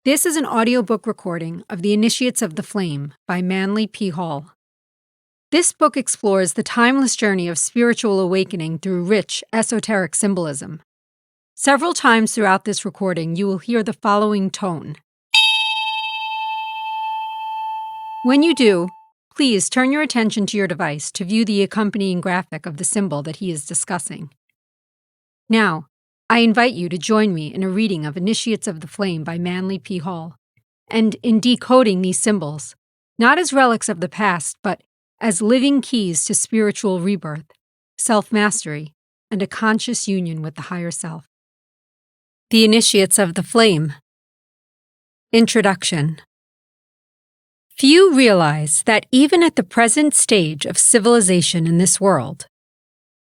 This is an audiobook recording of The Initiates of the Flame by Manly P. Hall. This book explores the timeless journey of spiritual awakening through rich, esoteric symbolism. Several times throughout this recording, you will hear the following tone. When you do, please turn your attention to your device to view the accompanying graphic of the symbol that he is discussing. Now, I invite you to join me in a reading of Initiates of the Flame by Manly P. Hall, and in decoding these symbols, not as relics of the past, but as living keys to spiritual rebirth, self-mastery, and a conscious union with the higher self. The Initiates of the Flame. Introduction. Few realize that even at the present stage of civilization in this world,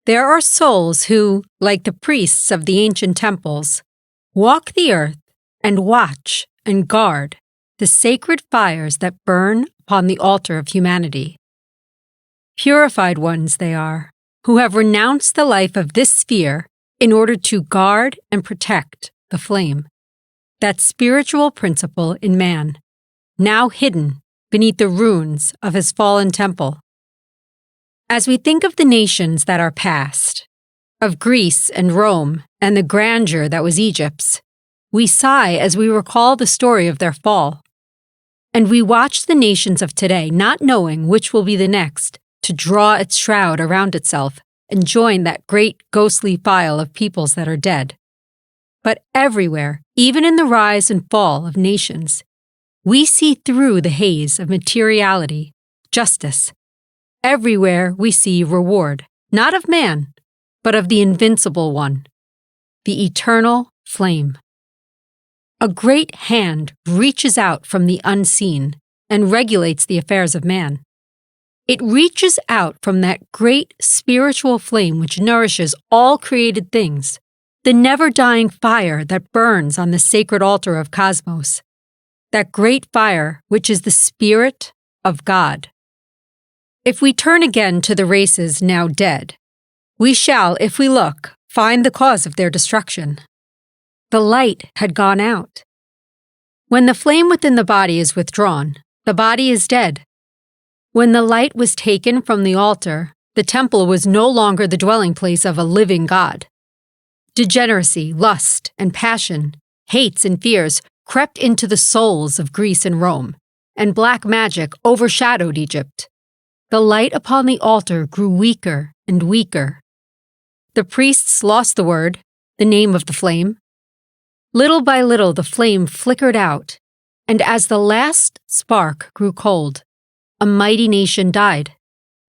there are souls who, like the priests of the ancient temples, walk the earth and watch and guard the sacred fires that burn upon the altar of humanity. Purified ones they are, who have renounced the life of this sphere in order to guard and protect the flame, that spiritual principle in man, now hidden beneath the ruins of his fallen temple. As we think of the nations that are past, of Greece and Rome and the grandeur that was Egypt's, we sigh as we recall the story of their fall. And we watch the nations of today, not knowing which will be the next, to draw its shroud around itself and join that great ghostly file of peoples that are dead. But everywhere, even in the rise and fall of nations, we see through the haze of materiality, justice. Everywhere we see reward, not of man, but of the invincible one, the eternal flame. A great hand reaches out from the unseen and regulates the affairs of man. It reaches out from that great spiritual flame which nourishes all created things, the never-dying fire that burns on the sacred altar of cosmos, that great fire which is the Spirit of God. If we turn again to the races now dead, we shall, if we look, find the cause of their destruction. The light had gone out. When the flame within the body is withdrawn, the body is dead. When the light was taken from the altar, the temple was no longer the dwelling place of a living God. Degeneracy, lust, and passion, hates and fears crept into the souls of Greece and Rome, and black magic overshadowed Egypt. The light upon the altar grew weaker and weaker. The priests lost the word, the name of the flame. Little by little the flame flickered out, and as the last spark grew cold, a mighty nation died,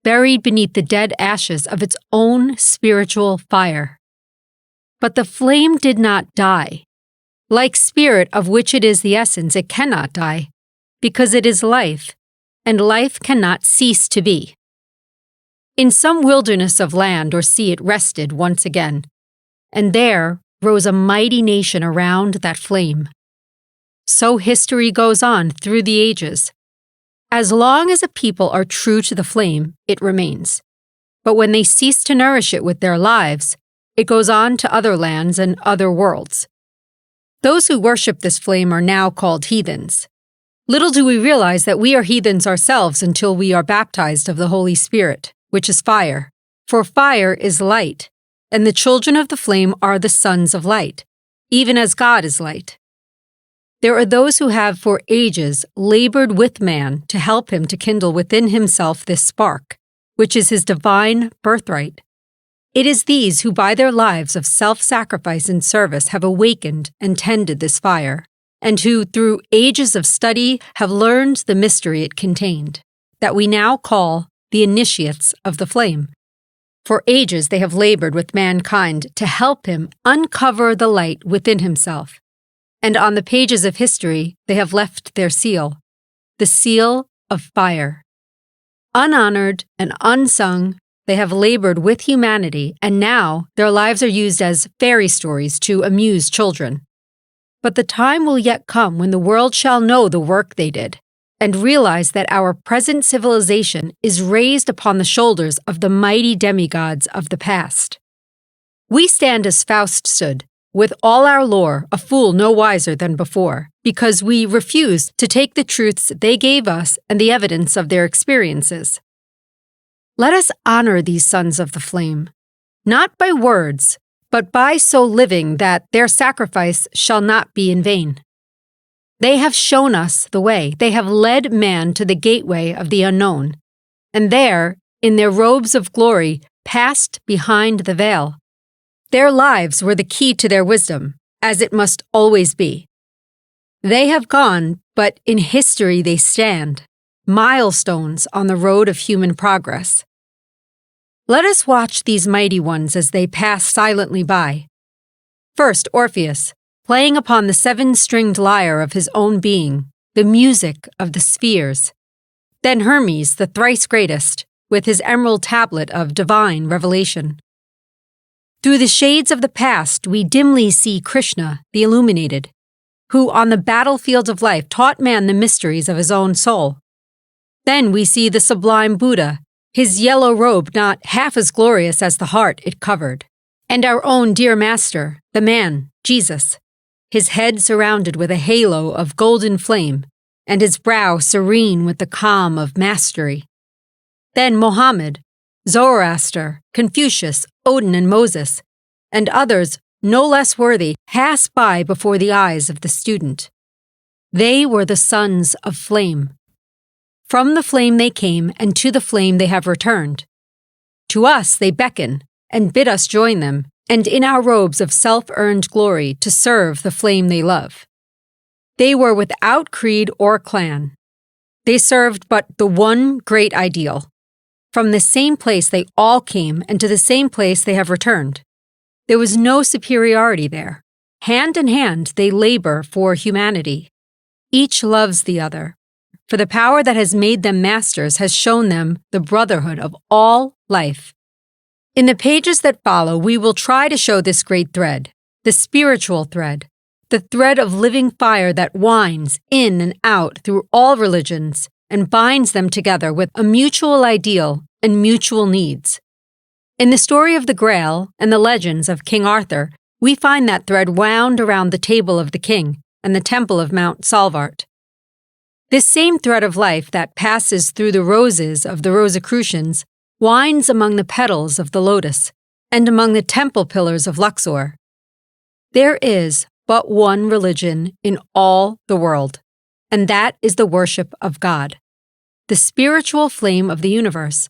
buried beneath the dead ashes of its own spiritual fire. But the flame did not die. Like spirit of which it is the essence, it cannot die, because it is life, and life cannot cease to be. In some wilderness of land or sea it rested once again, and there rose a mighty nation around that flame. So history goes on through the ages. As long as a people are true to the flame, it remains. But when they cease to nourish it with their lives, it goes on to other lands and other worlds. Those who worship this flame are now called heathens. Little do we realize that we are heathens ourselves until we are baptized of the Holy Spirit, which is fire. For fire is light, and the children of the flame are the sons of light, even as God is light. There are those who have for ages labored with man to help him to kindle within himself this spark, which is his divine birthright. It is these who by their lives of self-sacrifice and service have awakened and tended this fire, and who, through ages of study, have learned the mystery it contained, that we now call the Initiates of the Flame. For ages they have labored with mankind to help him uncover the light within himself, and on the pages of history they have left their seal, the seal of fire. Unhonored and unsung, they have labored with humanity, and now their lives are used as fairy stories to amuse children. But the time will yet come when the world shall know the work they did, and realize that our present civilization is raised upon the shoulders of the mighty demigods of the past. We stand as Faust stood, with all our lore, a fool no wiser than before, because we refuse to take the truths they gave us and the evidence of their experiences. Let us honor these sons of the flame, not by words, but by so living that their sacrifice shall not be in vain. They have shown us the way. They have led man to the gateway of the unknown, and there, in their robes of glory, passed behind the veil. Their lives were the key to their wisdom, as it must always be. They have gone, but in history they stand, milestones on the road of human progress. Let us watch these mighty ones as they pass silently by. First, Orpheus, playing upon the seven-stringed lyre of his own being, the music of the spheres. Then Hermes, the thrice greatest, with his emerald tablet of divine revelation. Through the shades of the past, we dimly see Krishna, the illuminated, who on the battlefield of life taught man the mysteries of his own soul. Then we see the sublime Buddha, his yellow robe not half as glorious as the heart it covered, and our own dear master, the man, Jesus, his head surrounded with a halo of golden flame, and his brow serene with the calm of mastery. Then Mohammed, Zoroaster, Confucius, Odin, and Moses, and others no less worthy, pass by before the eyes of the student. They were the sons of flame. From the flame they came, and to the flame they have returned. To us they beckon, and bid us join them, and in our robes of self-earned glory to serve the flame they love. They were without creed or clan. They served but the one great ideal. From the same place they all came, and to the same place they have returned. There was no superiority there. Hand in hand they labor for humanity. Each loves the other, for the power that has made them masters has shown them the brotherhood of all life. In the pages that follow, we will try to show this great thread, the spiritual thread, the thread of living fire that winds in and out through all religions and binds them together with a mutual ideal and mutual needs. In the story of the Grail and the legends of King Arthur, we find that thread wound around the table of the king and the temple of Mount Salvart. This same thread of life that passes through the roses of the Rosicrucians winds among the petals of the lotus and among the temple pillars of Luxor. There is but one religion in all the world, and that is the worship of God, the spiritual flame of the universe.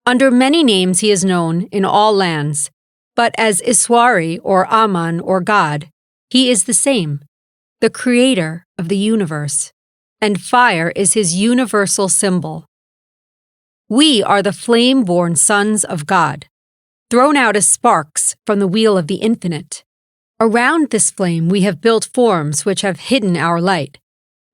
Under many names he is known in all lands, but as Iswari or Aman or God, he is the same, the creator of the universe, and fire is his universal symbol. We are the flame-born sons of God, thrown out as sparks from the wheel of the infinite. Around this flame we have built forms which have hidden our light,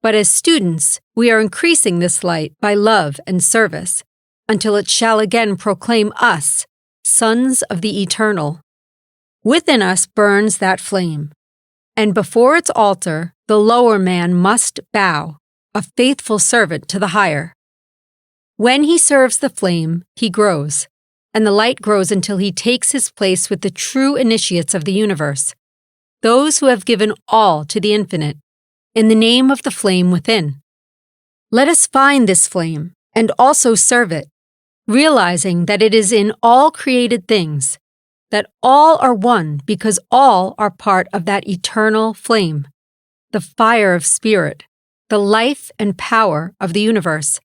but as students we are increasing this light by love and service, until it shall again proclaim us, sons of the eternal. Within us burns that flame, and before its altar the lower man must bow, a faithful servant to the higher. When he serves the flame, he grows, and the light grows until he takes his place with the true initiates of the universe, those who have given all to the infinite, in the name of the flame within. Let us find this flame, and also serve it, realizing that it is in all created things, that all are one because all are part of that eternal flame, the fire of spirit, the life and power of the universe.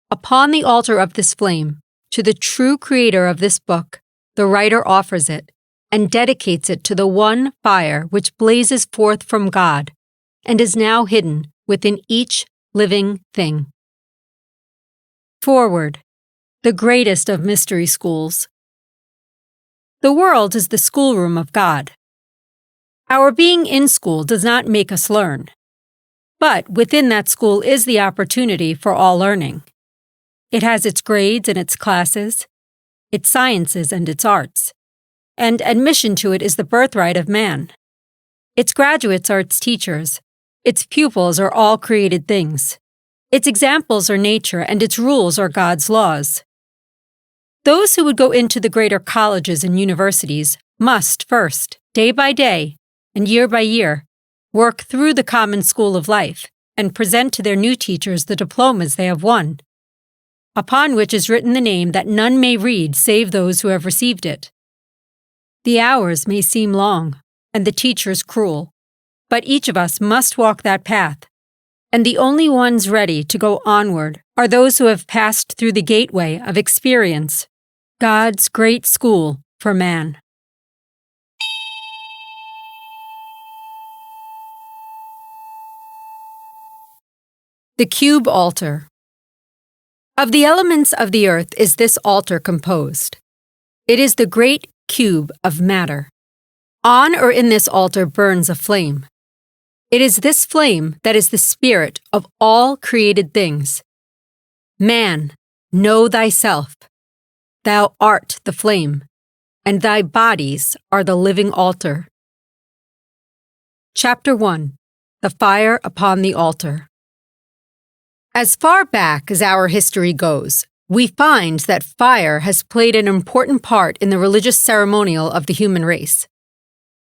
Upon the altar of this flame, to the true creator of this book, the writer offers it and dedicates it to the one fire which blazes forth from God and is now hidden within each living thing. Forward, the greatest of mystery schools. The world is the schoolroom of God. Our being in school does not make us learn, but within that school is the opportunity for all learning. It has its grades and its classes, its sciences and its arts, and admission to it is the birthright of man. Its graduates are its teachers, its pupils are all created things, its examples are nature, and its rules are God's laws. Those who would go into the greater colleges and universities must, first, day by day and year by year, work through the common school of life and present to their new teachers the diplomas they have won, upon which is written the name that none may read save those who have received it. The hours may seem long, and the teachers cruel, but each of us must walk that path, and the only ones ready to go onward are those who have passed through the gateway of experience, God's great school for man. The cube altar. Of the elements of the earth is this altar composed. It is the great cube of matter. On or in this altar burns a flame. It is this flame that is the spirit of all created things. Man, know thyself. Thou art the flame, and thy bodies are the living altar. Chapter 1. The Fire upon the Altar. As far back as our history goes, we find that fire has played an important part in the religious ceremonial of the human race.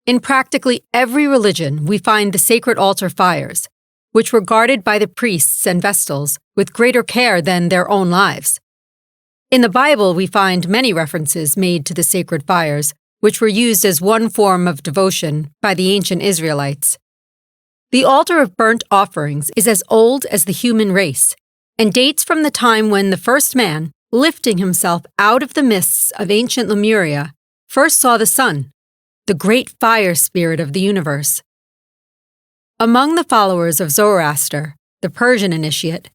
In practically every religion, we find the sacred altar fires, which were guarded by the priests and vestals with greater care than their own lives. In the Bible, we find many references made to the sacred fires, which were used as one form of devotion by the ancient Israelites. The altar of burnt offerings is as old as the human race, and dates from the time when the first man, lifting himself out of the mists of ancient Lemuria, first saw the sun, the great fire spirit of the universe. Among the followers of Zoroaster, the Persian initiate,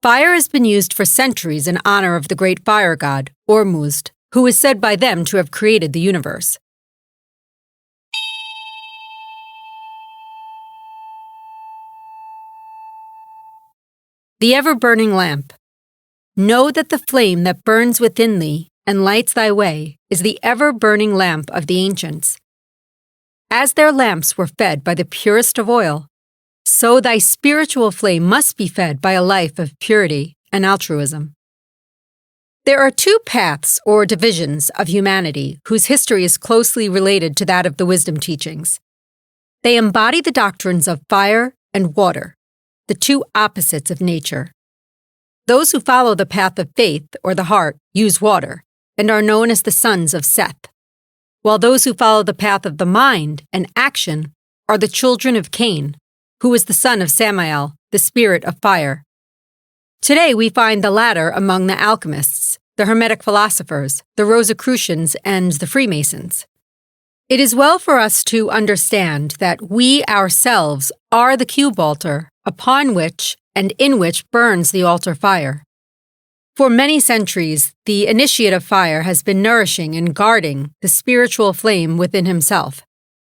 fire has been used for centuries in honor of the great fire god, Ormuzd, who is said by them to have created the universe. The ever-burning lamp. Know that the flame that burns within thee and lights thy way is the ever-burning lamp of the ancients. As their lamps were fed by the purest of oil, so thy spiritual flame must be fed by a life of purity and altruism. There are two paths or divisions of humanity whose history is closely related to that of the wisdom teachings. They embody the doctrines of fire and water, the two opposites of nature. Those who follow the path of faith or the heart use water and are known as the sons of Seth, while those who follow the path of the mind and action are the children of Cain, who is the son of Samael, the spirit of fire. Today we find the latter among the alchemists, the Hermetic philosophers, the Rosicrucians, and the Freemasons. It is well for us to understand that we ourselves are the cube altar upon which and in which burns the altar fire. For many centuries, the initiate of fire has been nourishing and guarding the spiritual flame within himself,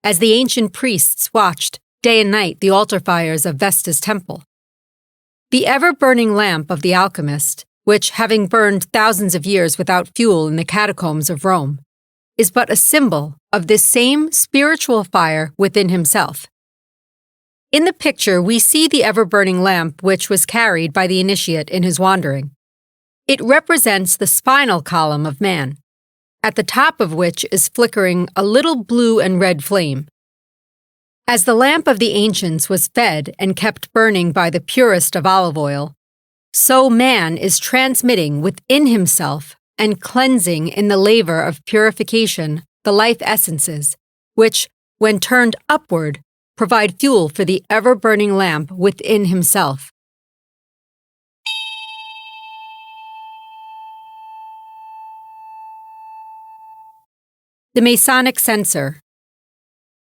as the ancient priests watched day and night the altar fires of Vesta's temple. The ever-burning lamp of the alchemist, which, having burned thousands of years without fuel in the catacombs of Rome, is but a symbol of this same spiritual fire within himself. In the picture, we see the ever-burning lamp which was carried by the initiate in his wandering. It represents the spinal column of man, at the top of which is flickering a little blue and red flame. As the lamp of the ancients was fed and kept burning by the purest of olive oil, so man is transmitting within himself and cleansing in the laver of purification the life essences, which, when turned upward, provide fuel for the ever-burning lamp within himself. The Masonic censer.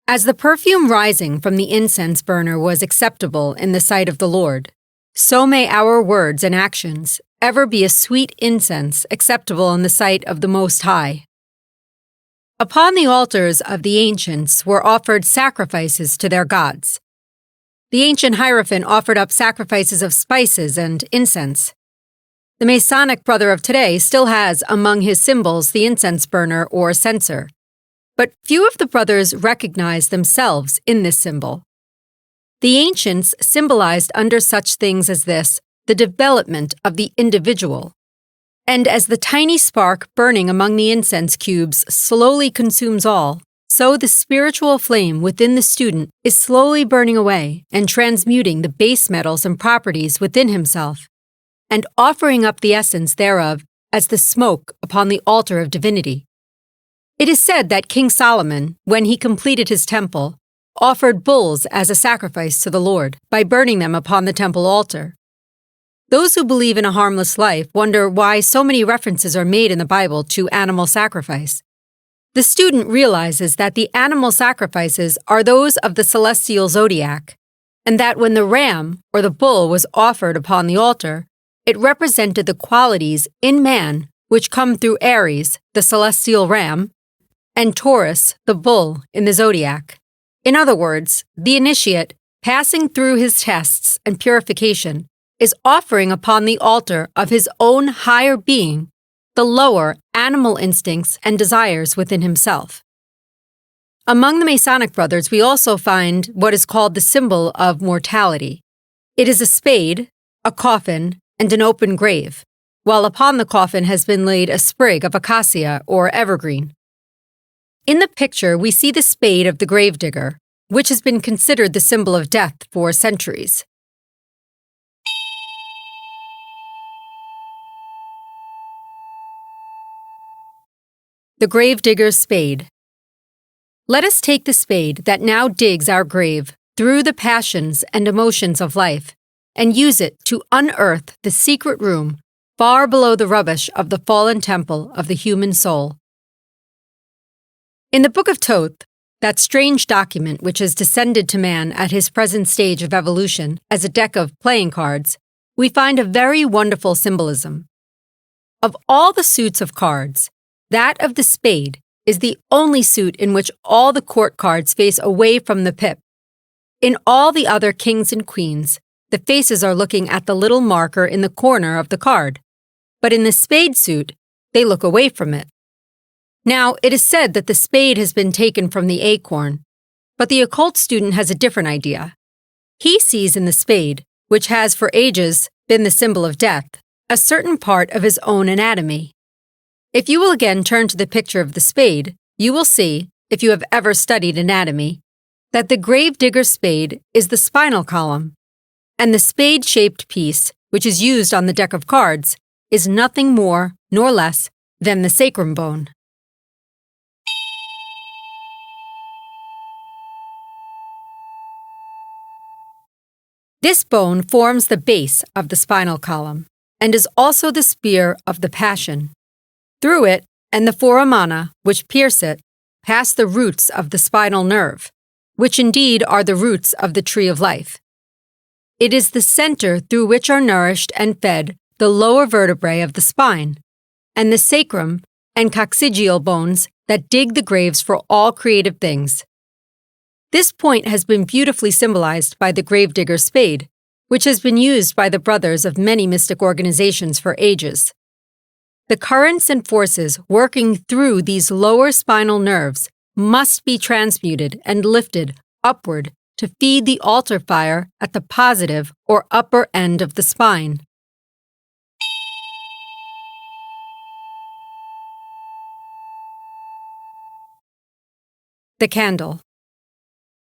As the perfume rising from the incense burner was acceptable in the sight of the Lord, so may our words and actions ever be a sweet incense acceptable in the sight of the Most High. Upon the altars of the ancients were offered sacrifices to their gods. The ancient Hierophant offered up sacrifices of spices and incense. The Masonic brother of today still has among his symbols the incense burner or censer, but few of the brothers recognize themselves in this symbol. The ancients symbolized under such things as this the development of the individual, and as the tiny spark burning among the incense cubes slowly consumes all, So the spiritual flame within the student is slowly burning away and transmuting the base metals and properties within himself, and offering up the essence thereof as the smoke upon the altar of divinity. It is said that King Solomon, when he completed his temple, offered bulls as a sacrifice to the Lord by burning them upon the temple altar. Those who believe in a harmless life wonder why so many references are made in the Bible to animal sacrifice. The student realizes that the animal sacrifices are those of the celestial zodiac, and that when the ram or the bull was offered upon the altar, it represented the qualities in man which come through Aries, the celestial ram, and Taurus, the bull in the zodiac. In other words, the initiate, passing through his tests and purification, is offering upon the altar of his own higher being the lower animal instincts and desires within himself. Among the Masonic brothers, we also find what is called the symbol of mortality. It is a spade, a coffin, and an open grave, while upon the coffin has been laid a sprig of acacia or evergreen. In the picture, we see the spade of the gravedigger, which has been considered the symbol of death for centuries. The gravedigger's spade. Let us take the spade that now digs our grave through the passions and emotions of life and use it to unearth the secret room far below the rubbish of the fallen temple of the human soul. In the Book of Thoth, that strange document which has descended to man at his present stage of evolution as a deck of playing cards, we find a very wonderful symbolism. Of all the suits of cards, that of the spade is the only suit in which all the court cards face away from the pip. In all the other kings and queens, the faces are looking at the little marker in the corner of the card, but in the spade suit, they look away from it. Now, it is said that the spade has been taken from the acorn, but the occult student has a different idea. He sees in the spade, which has for ages been the symbol of death, a certain part of his own anatomy. If you will again turn to the picture of the spade, you will see, if you have ever studied anatomy, that the gravedigger's spade is the spinal column, and the spade-shaped piece, which is used on the deck of cards, is nothing more nor less than the sacrum bone. This bone forms the base of the spinal column and is also the spear of the passion. Through it, and the foramina, which pierce it, pass the roots of the spinal nerve, which indeed are the roots of the tree of life. It is the center through which are nourished and fed the lower vertebrae of the spine, and the sacrum and coccygeal bones that dig the graves for all creative things. This point has been beautifully symbolized by the gravedigger's spade, which has been used by the brothers of many mystic organizations for ages. The currents and forces working through these lower spinal nerves must be transmuted and lifted upward to feed the altar fire at the positive or upper end of the spine. The candle.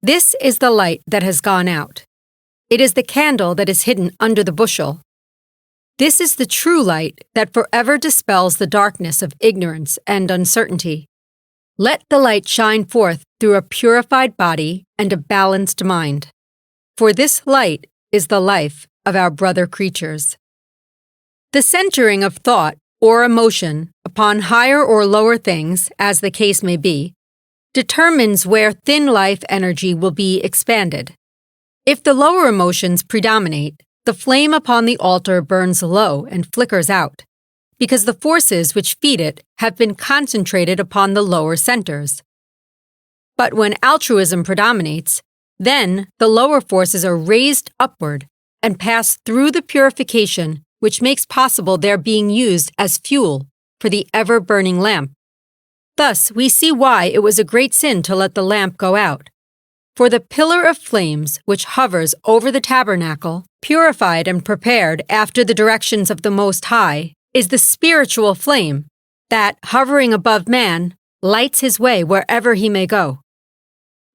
This is the light that has gone out. It is the candle that is hidden under the bushel. This is the true light that forever dispels the darkness of ignorance and uncertainty. Let the light shine forth through a purified body and a balanced mind. For this light is the life of our brother creatures. The centering of thought or emotion upon higher or lower things, as the case may be, determines where thin life energy will be expanded. If the lower emotions predominate, the flame upon the altar burns low and flickers out, because the forces which feed it have been concentrated upon the lower centers. But when altruism predominates, then the lower forces are raised upward and pass through the purification which makes possible their being used as fuel for the ever-burning lamp. Thus, we see why it was a great sin to let the lamp go out. For the pillar of flames which hovers over the tabernacle, purified and prepared after the directions of the Most High, is the spiritual flame that, hovering above man, lights his way wherever he may go.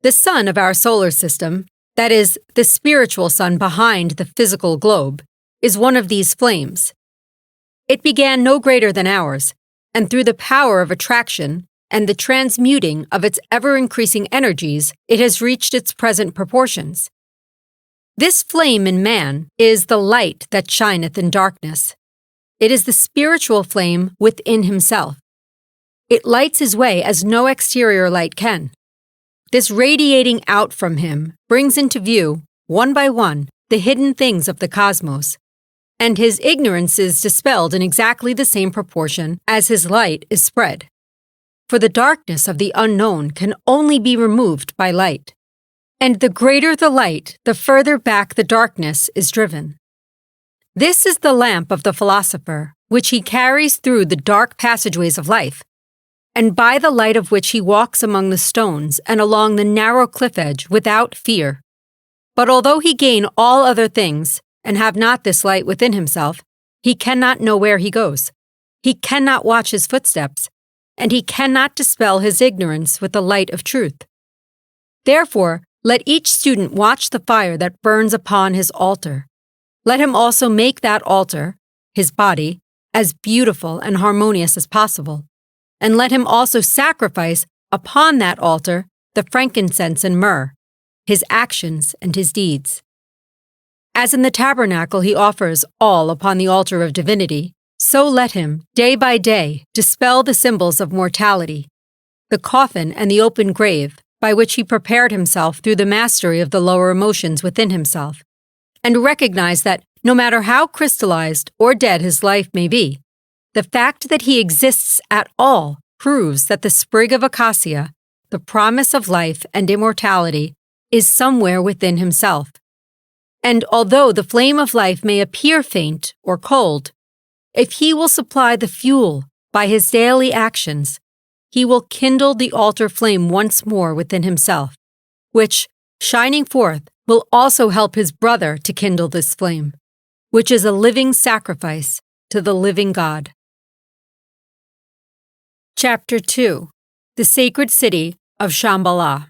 The sun of our solar system, that is, the spiritual sun behind the physical globe, is one of these flames. It began no greater than ours, and through the power of attraction and the transmuting of its ever-increasing energies, it has reached its present proportions. This flame in man is the light that shineth in darkness. It is the spiritual flame within himself. It lights his way as no exterior light can. This radiating out from him brings into view, one by one, the hidden things of the cosmos, and his ignorance is dispelled in exactly the same proportion as his light is spread. For the darkness of the unknown can only be removed by light, and the greater the light, the further back the darkness is driven. This is the lamp of the philosopher, which he carries through the dark passageways of life, and by the light of which he walks among the stones and along the narrow cliff edge without fear. But although he gain all other things, and have not this light within himself, he cannot know where he goes. He cannot watch his footsteps, and he cannot dispel his ignorance with the light of truth. Therefore, let each student watch the fire that burns upon his altar. Let him also make that altar, his body, as beautiful and harmonious as possible, and let him also sacrifice upon that altar the frankincense and myrrh, his actions and his deeds. As in the tabernacle he offers all upon the altar of divinity, so let him, day by day, dispel the symbols of mortality, the coffin and the open grave, by which he prepared himself through the mastery of the lower emotions within himself, and recognize that no matter how crystallized or dead his life may be, the fact that he exists at all proves that the sprig of acacia, the promise of life and immortality, is somewhere within himself. And although the flame of life may appear faint or cold, if he will supply the fuel by his daily actions, he will kindle the altar flame once more within himself, which, shining forth, will also help his brother to kindle this flame, which is a living sacrifice to the living God. Chapter 2. The Sacred City of Shambhala.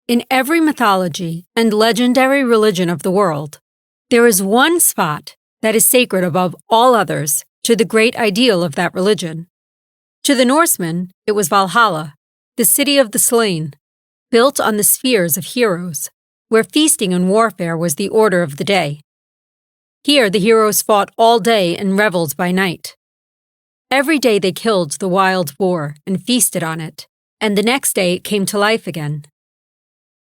In every mythology and legendary religion of the world, there is one spot that is sacred above all others to the great ideal of that religion. To the Norsemen, it was Valhalla, the city of the slain, built on the spheres of heroes, where feasting and warfare was the order of the day. Here the heroes fought all day and reveled by night. Every day they killed the wild boar and feasted on it, and the next day it came to life again.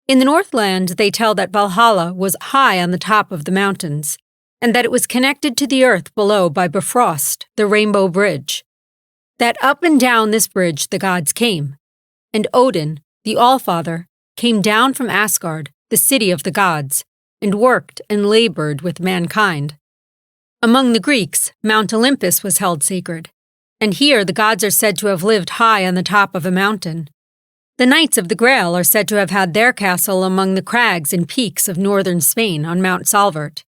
In the Northland, they tell that Valhalla was high on the top of the mountains, and that it was connected to the earth below by Bifrost, the Rainbow Bridge. That up and down this bridge the gods came, and Odin, the Allfather, came down from Asgard, the city of the gods, and worked and labored with mankind. Among the Greeks, Mount Olympus was held sacred, and here the gods are said to have lived high on the top of a mountain. The Knights of the Grail are said to have had their castle among the crags and peaks of northern Spain on Mount Salvert.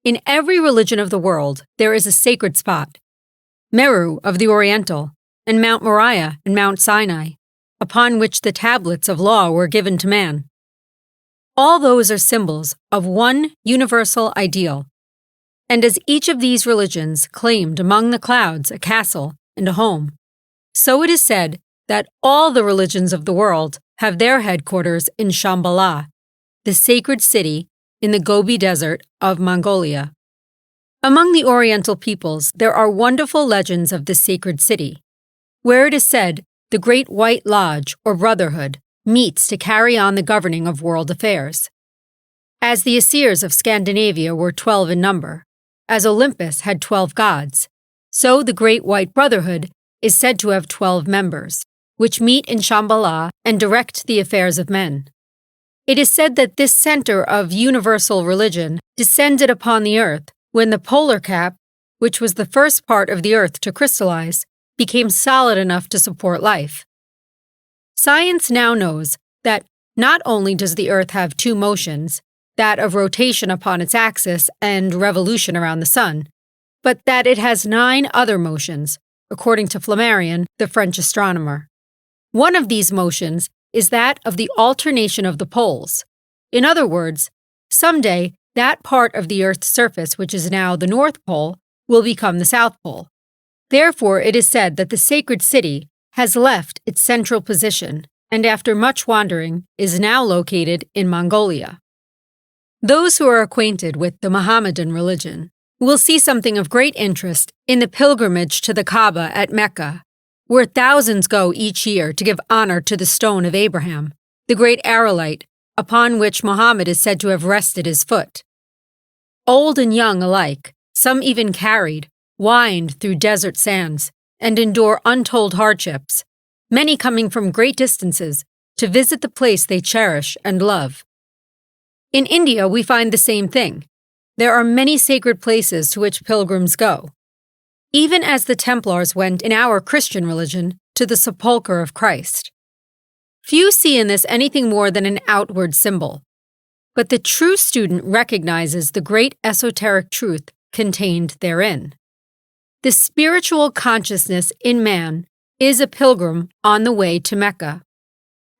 In every religion of the world, there is a sacred spot, Meru of the Oriental, and Mount Moriah and Mount Sinai, upon which the tablets of law were given to man. All those are symbols of one universal ideal, and as each of these religions claimed among the clouds a castle and a home, so it is said that all the religions of the world have their headquarters in Shambhala, the sacred city in the Gobi Desert of Mongolia. Among the Oriental peoples, there are wonderful legends of this sacred city, where it is said the Great White Lodge, or Brotherhood, meets to carry on the governing of world affairs. As the Aesir's of Scandinavia were 12 in number, as Olympus had 12 gods, so the Great White Brotherhood is said to have 12 members, which meet in Shambhala and direct the affairs of men. It is said that this center of universal religion descended upon the earth when the polar cap, which was the first part of the earth to crystallize, became solid enough to support life. Science now knows that not only does the earth have two motions, that of rotation upon its axis and revolution around the sun, but that it has 9 other motions, according to Flammarion, the French astronomer. One of these motions is that of the alternation of the poles. In other words, someday that part of the Earth's surface which is now the North Pole will become the South Pole. Therefore, it is said that the sacred city has left its central position and after much wandering is now located in Mongolia. Those who are acquainted with the Mohammedan religion will see something of great interest in the pilgrimage to the Kaaba at Mecca, where thousands go each year to give honor to the stone of Abraham, the great aerolite upon which Muhammad is said to have rested his foot. Old and young alike, some even carried, wind through desert sands, and endure untold hardships, many coming from great distances to visit the place they cherish and love. In India, we find the same thing. There are many sacred places to which pilgrims go, even as the Templars went in our Christian religion to the sepulchre of Christ. Few see in this anything more than an outward symbol, but the true student recognizes the great esoteric truth contained therein. The spiritual consciousness in man is a pilgrim on the way to Mecca.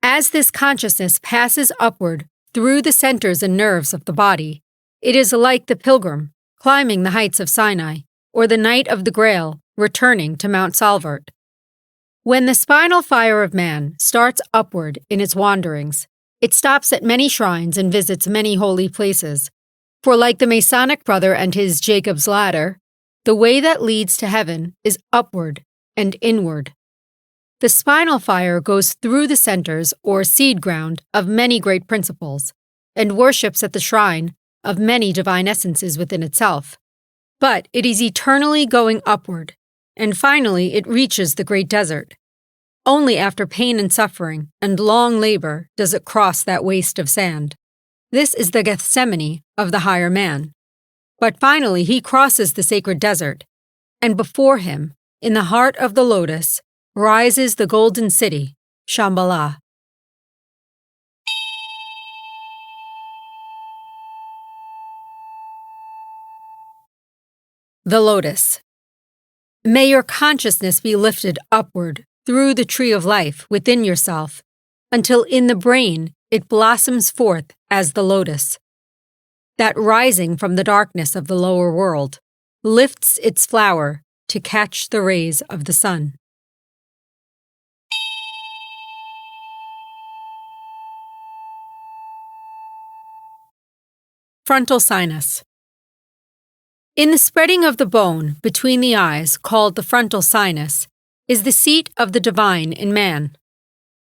As this consciousness passes upward through the centers and nerves of the body, it is like the pilgrim climbing the heights of Sinai, or the Knight of the Grail returning to Mount Salvart. When the spinal fire of man starts upward in its wanderings, it stops at many shrines and visits many holy places. For like the Masonic brother and his Jacob's ladder, the way that leads to heaven is upward and inward. The spinal fire goes through the centers or seed ground of many great principles, and worships at the shrine of many divine essences within itself. But it is eternally going upward, and finally it reaches the great desert. Only after pain and suffering and long labor does it cross that waste of sand. This is the Gethsemane of the higher man. But finally he crosses the sacred desert, and before him, in the heart of the lotus, rises the golden city, Shambhala. The lotus. May your consciousness be lifted upward through the tree of life within yourself, until in the brain it blossoms forth as the lotus, that rising from the darkness of the lower world, lifts its flower to catch the rays of the sun. Frontal sinus. In the spreading of the bone between the eyes, called the frontal sinus, is the seat of the divine in man.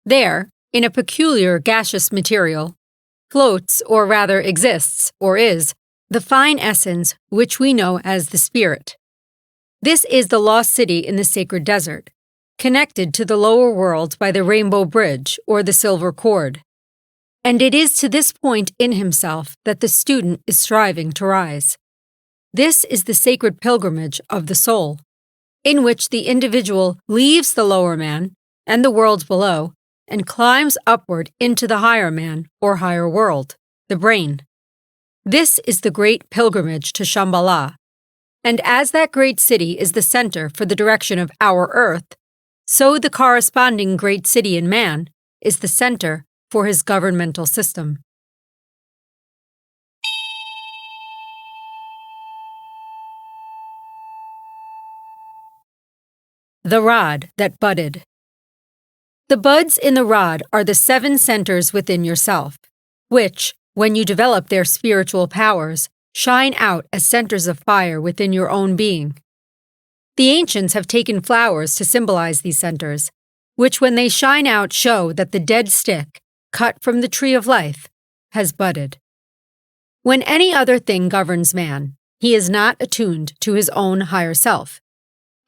There, in a peculiar gaseous material, floats, or rather exists, or is, the fine essence which we know as the spirit. This is the lost city in the sacred desert, connected to the lower world by the rainbow bridge or the silver cord. And it is to this point in himself that the student is striving to rise. This is the sacred pilgrimage of the soul, in which the individual leaves the lower man and the world below and climbs upward into the higher man or higher world, the brain. This is the great pilgrimage to Shambhala. And as that great city is the center for the direction of our earth, so the corresponding great city in man is the center for his governmental system. The rod that budded. The buds in the rod are the 7 centers within yourself, which, when you develop their spiritual powers, shine out as centers of fire within your own being. The ancients have taken flowers to symbolize these centers, which when they shine out show that the dead stick, cut from the tree of life, has budded. When any other thing governs man, he is not attuned to his own higher self,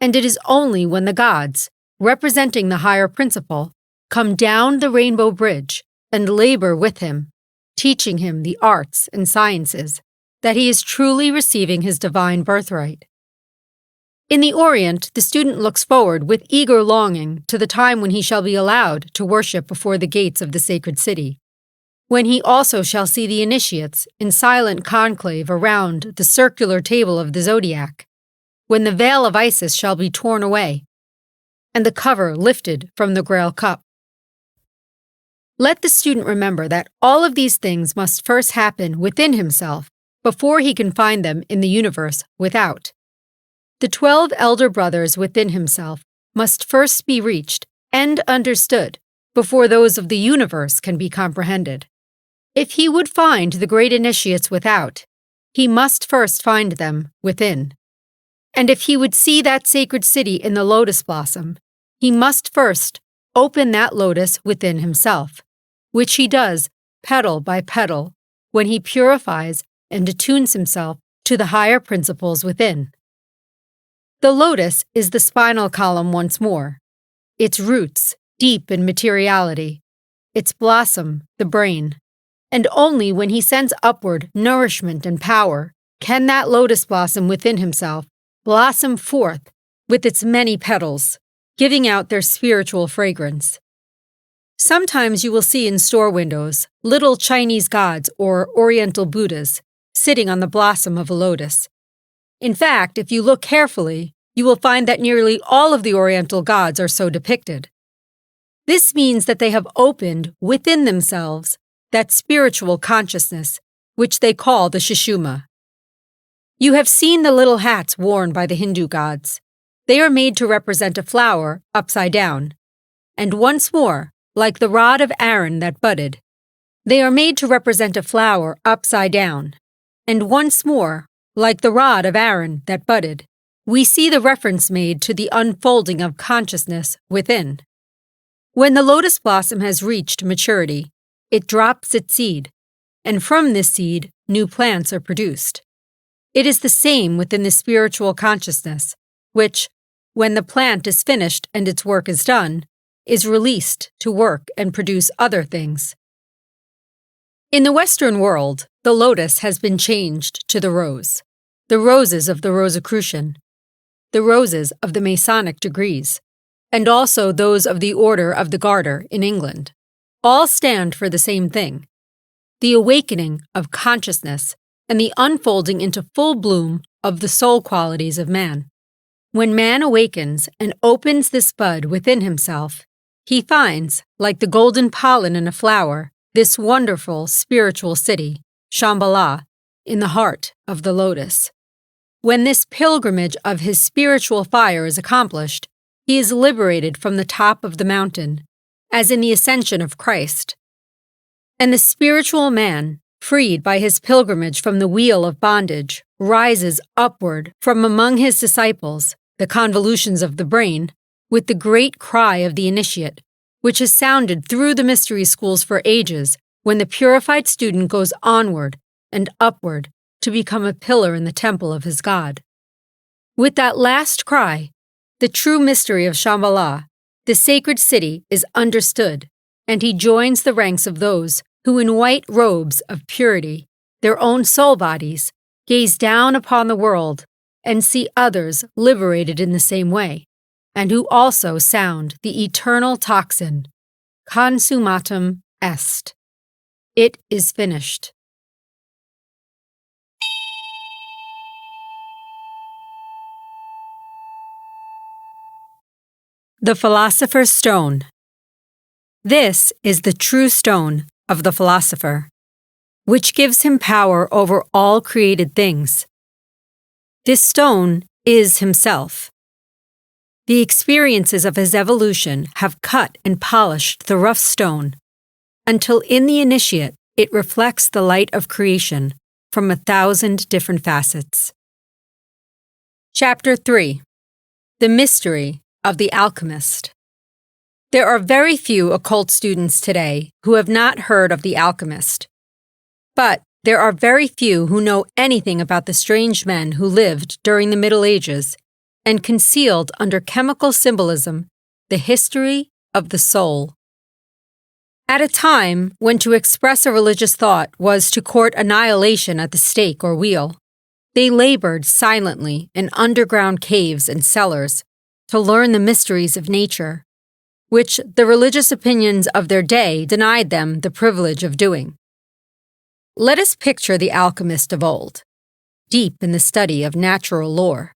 and it is only when the gods, representing the higher principle, come down the rainbow bridge and labor with him, teaching him the arts and sciences, that he is truly receiving his divine birthright. In the Orient, the student looks forward with eager longing to the time when he shall be allowed to worship before the gates of the sacred city, when he also shall see the initiates in silent conclave around the circular table of the zodiac, when the veil of Isis shall be torn away and the cover lifted from the Grail cup. Let the student remember that all of these things must first happen within himself before he can find them in the universe without. The 12 elder brothers within himself must first be reached and understood before those of the universe can be comprehended. If he would find the great initiates without, he must first find them within. And if he would see that sacred city in the lotus blossom, he must first open that lotus within himself, which he does petal by petal when he purifies and attunes himself to the higher principles within. The lotus is the spinal column once more, its roots deep in materiality, its blossom the brain, and only when he sends upward nourishment and power can that lotus blossom within himself blossom forth with its many petals, giving out their spiritual fragrance. Sometimes you will see in store windows little Chinese gods or Oriental Buddhas sitting on the blossom of a lotus. In fact, if you look carefully, you will find that nearly all of the Oriental gods are so depicted. This means that they have opened within themselves that spiritual consciousness, which they call the Sushumna. You have seen the little hats worn by the Hindu gods. They are made to represent a flower upside down. And once more, like the rod of Aaron that budded, they are made to represent a flower upside down. And once more, like the rod of Aaron that budded, we see the reference made to the unfolding of consciousness within. When the lotus blossom has reached maturity, it drops its seed, and from this seed, new plants are produced. It is the same within the spiritual consciousness, which, when the plant is finished and its work is done, is released to work and produce other things. In the Western world, the lotus has been changed to the rose, the roses of the Rosicrucian, the roses of the Masonic degrees, and also those of the Order of the Garter in England. All stand for the same thing, the awakening of consciousness and the unfolding into full bloom of the soul qualities of man. When man awakens and opens this bud within himself, he finds, like the golden pollen in a flower, this wonderful spiritual city, Shambhala, in the heart of the lotus. When this pilgrimage of his spiritual fire is accomplished, he is liberated from the top of the mountain, as in the ascension of Christ. And the spiritual man, freed by his pilgrimage from the wheel of bondage, rises upward from among his disciples, the convolutions of the brain, with the great cry of the initiate, which has sounded through the mystery schools for ages when the purified student goes onward and upward to become a pillar in the temple of his God. With that last cry, the true mystery of Shambhala, the sacred city, is understood, and he joins the ranks of those who in white robes of purity, their own soul bodies, gaze down upon the world and see others liberated in the same way, and who also sound the eternal tocsin, consummatum est. It is finished. The Philosopher's Stone. This is the true stone of the philosopher, which gives him power over all created things. This stone is himself. The experiences of his evolution have cut and polished the rough stone, until in the initiate it reflects the light of creation from 1,000 different facets. Chapter 3. The Mystery of the Alchemist. There are very few occult students today who have not heard of the alchemist. But there are very few who know anything about the strange men who lived during the Middle Ages and concealed under chemical symbolism the history of the soul. At a time when to express a religious thought was to court annihilation at the stake or wheel, they labored silently in underground caves and cellars to learn the mysteries of nature, which the religious opinions of their day denied them the privilege of doing. Let us picture the alchemist of old, deep in the study of natural lore.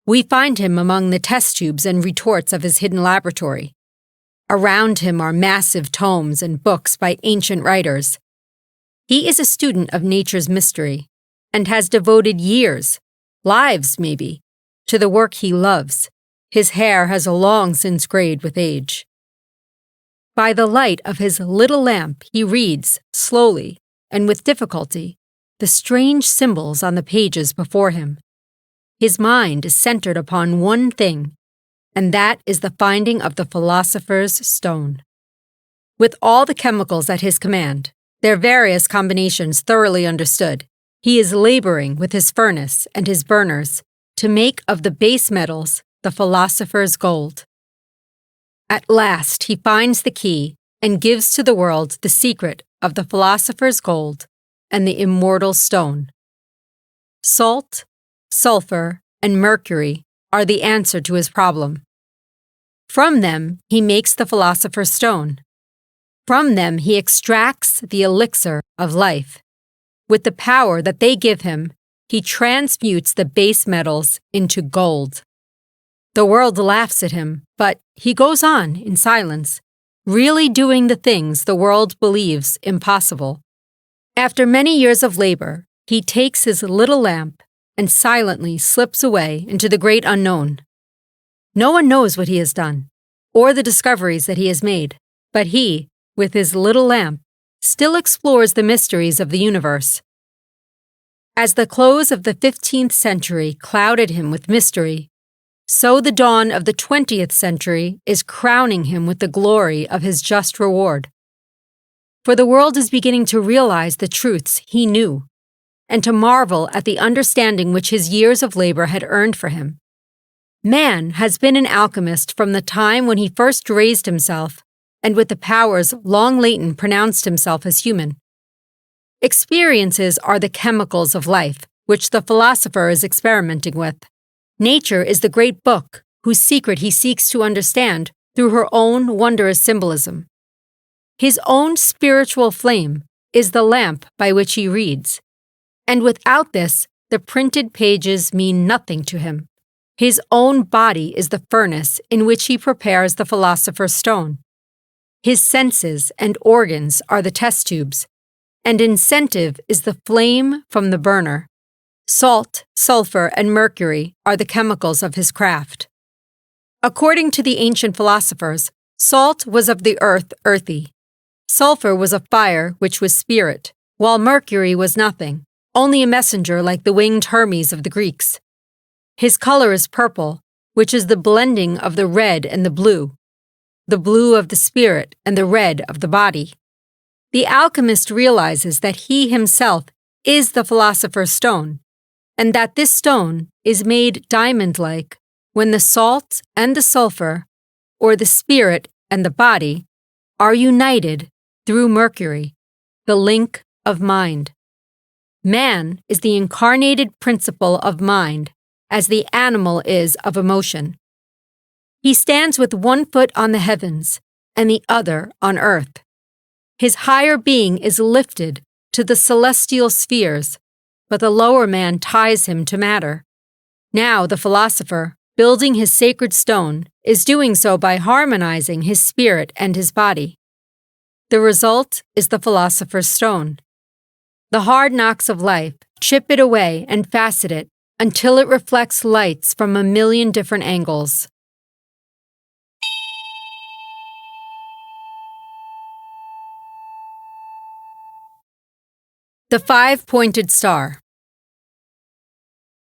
We find him among the test tubes and retorts of his hidden laboratory. Around him are massive tomes and books by ancient writers. He is a student of nature's mystery and has devoted years, lives maybe, to the work he loves. His hair has long since grayed with age. By the light of his little lamp, he reads, slowly and with difficulty, the strange symbols on the pages before him. His mind is centered upon one thing, and that is the finding of the philosopher's stone. With all the chemicals at his command, their various combinations thoroughly understood, he is laboring with his furnace and his burners to make of the base metals the philosopher's gold. At last he finds the key and gives to the world the secret of the philosopher's gold and the immortal stone. Salt, sulfur, and mercury are the answer to his problem. From them he makes the philosopher's stone. From them he extracts the elixir of life. With the power that they give him, he transmutes the base metals into gold. The world laughs at him, but he goes on in silence, really doing the things the world believes impossible. After many years of labor, he takes his little lamp and silently slips away into the great unknown. No one knows what he has done, or the discoveries that he has made, but he, with his little lamp, still explores the mysteries of the universe. As the close of the 15th century clouded him with mystery, so the dawn of the 20th century is crowning him with the glory of his just reward. For the world is beginning to realize the truths he knew, and to marvel at the understanding which his years of labor had earned for him. Man has been an alchemist from the time when he first raised himself, and with the powers long latent pronounced himself as human. Experiences are the chemicals of life, which the philosopher is experimenting with. Nature is the great book, whose secret he seeks to understand through her own wondrous symbolism. His own spiritual flame is the lamp by which he reads, and without this, the printed pages mean nothing to him. His own body is the furnace in which he prepares the philosopher's stone. His senses and organs are the test tubes, and incentive is the flame from the burner. Salt, sulfur, and mercury are the chemicals of his craft. According to the ancient philosophers, salt was of the earth earthy. Sulfur was of fire, which was spirit, while mercury was nothing, only a messenger like the winged Hermes of the Greeks. His color is purple, which is the blending of the red and the blue of the spirit and the red of the body. The alchemist realizes that he himself is the philosopher's stone, and that this stone is made diamond-like when the salt and the sulfur, or the spirit and the body, are united through mercury, the link of mind. Man is the incarnated principle of mind, as the animal is of emotion. He stands with one foot on the heavens and the other on earth. His higher being is lifted to the celestial spheres, but the lower man ties him to matter. Now the philosopher, building his sacred stone, is doing so by harmonizing his spirit and his body. The result is the philosopher's stone. The hard knocks of life chip it away and facet it until it reflects lights from a million different angles. The five-pointed star.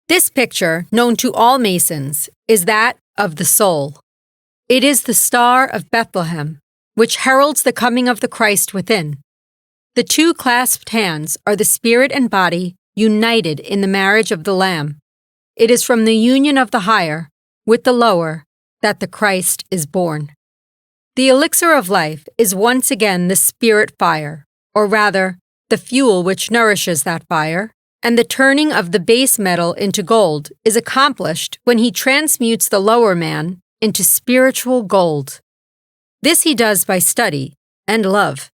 This picture, known to all Masons, is that of the soul. It is the Star of Bethlehem, which heralds the coming of the Christ within. The two clasped hands are the spirit and body united in the marriage of the Lamb. It is from the union of the higher with the lower that the Christ is born. The elixir of life is once again the spirit fire, or rather, the fuel which nourishes that fire, and the turning of the base metal into gold is accomplished when he transmutes the lower man into spiritual gold. This he does by study and love.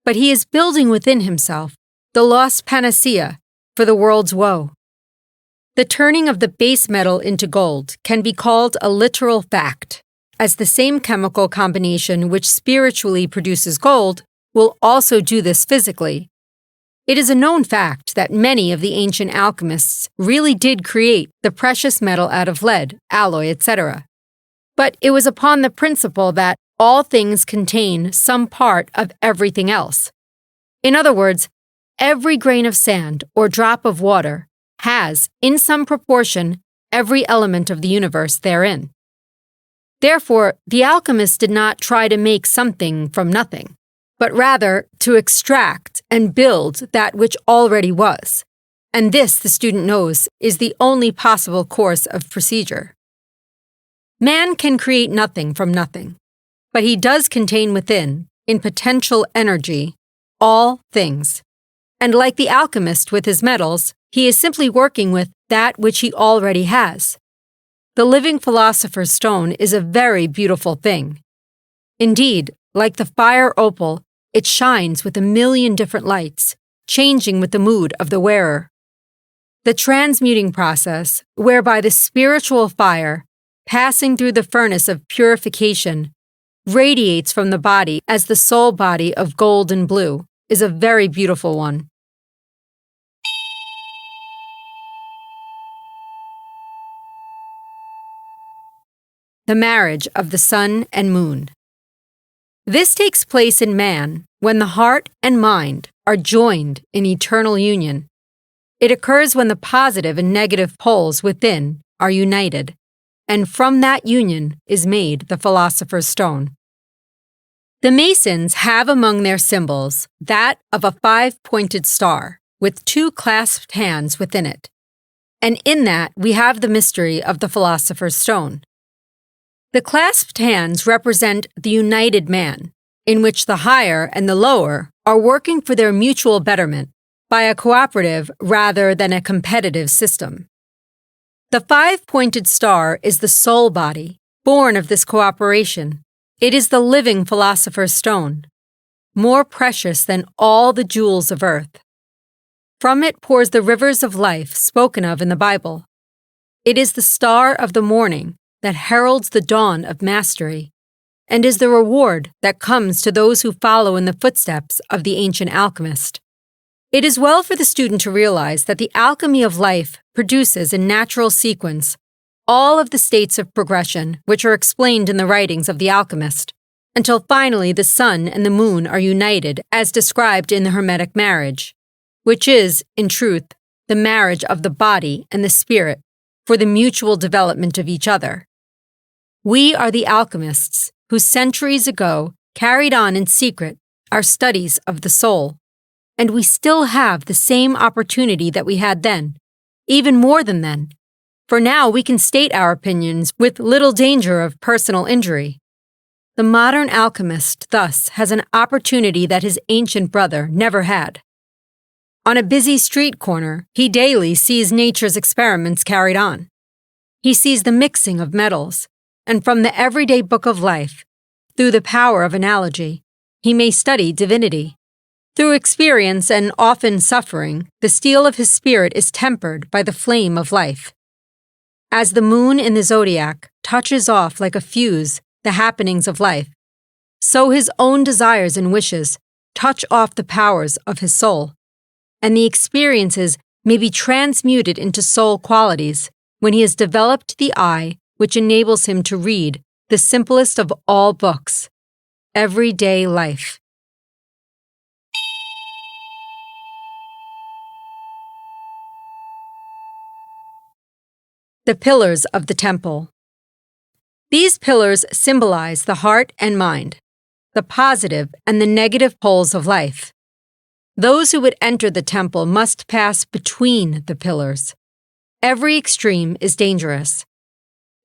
But he is building within himself the lost panacea for the world's woe. The turning of the base metal into gold can be called a literal fact, as the same chemical combination which spiritually produces gold will also do this physically. It is a known fact that many of the ancient alchemists really did create the precious metal out of lead, alloy, etc. But it was upon the principle that all things contain some part of everything else. In other words, every grain of sand or drop of water has, in some proportion, every element of the universe therein. Therefore, the alchemists did not try to make something from nothing, but rather to extract and build that which already was. And this, the student knows, is the only possible course of procedure. Man can create nothing from nothing, but he does contain within, in potential energy, all things. And like the alchemist with his metals, he is simply working with that which he already has. The living philosopher's stone is a very beautiful thing. Indeed, like the fire opal, it shines with 1,000,000 different lights, changing with the mood of the wearer. The transmuting process, whereby the spiritual fire, passing through the furnace of purification, radiates from the body as the soul body of gold and blue, is a very beautiful one. The marriage of the sun and moon. This takes place in man when the heart and mind are joined in eternal union. It occurs when the positive and negative poles within are united, and from that union is made the philosopher's stone. The Masons have among their symbols that of a 5-pointed star with 2 clasped hands within it, and in that we have the mystery of the philosopher's stone. The clasped hands represent the united man, in which the higher and the lower are working for their mutual betterment by a cooperative rather than a competitive system. The 5-pointed star is the soul body, born of this cooperation. It is the living philosopher's stone, more precious than all the jewels of earth. From it pours the rivers of life spoken of in the Bible. It is the star of the morning that heralds the dawn of mastery, and is the reward that comes to those who follow in the footsteps of the ancient alchemist. It is well for the student to realize that the alchemy of life produces in natural sequence all of the states of progression which are explained in the writings of the alchemist, until finally the sun and the moon are united as described in the Hermetic marriage, which is, in truth, the marriage of the body and the spirit for the mutual development of each other. We are the alchemists who centuries ago carried on in secret our studies of the soul, and we still have the same opportunity that we had then, even more than then, for now we can state our opinions with little danger of personal injury. The modern alchemist thus has an opportunity that his ancient brother never had. On a busy street corner, he daily sees nature's experiments carried on. He sees the mixing of metals, and from the everyday book of life, through the power of analogy, he may study divinity. Through experience and often suffering, the steel of his spirit is tempered by the flame of life. As the moon in the zodiac touches off like a fuse the happenings of life, so his own desires and wishes touch off the powers of his soul, and the experiences may be transmuted into soul qualities when he has developed the eye which enables him to read the simplest of all books, everyday life. The pillars of the temple. These pillars symbolize the heart and mind, the positive and the negative poles of life. Those who would enter the temple must pass between the pillars. Every extreme is dangerous.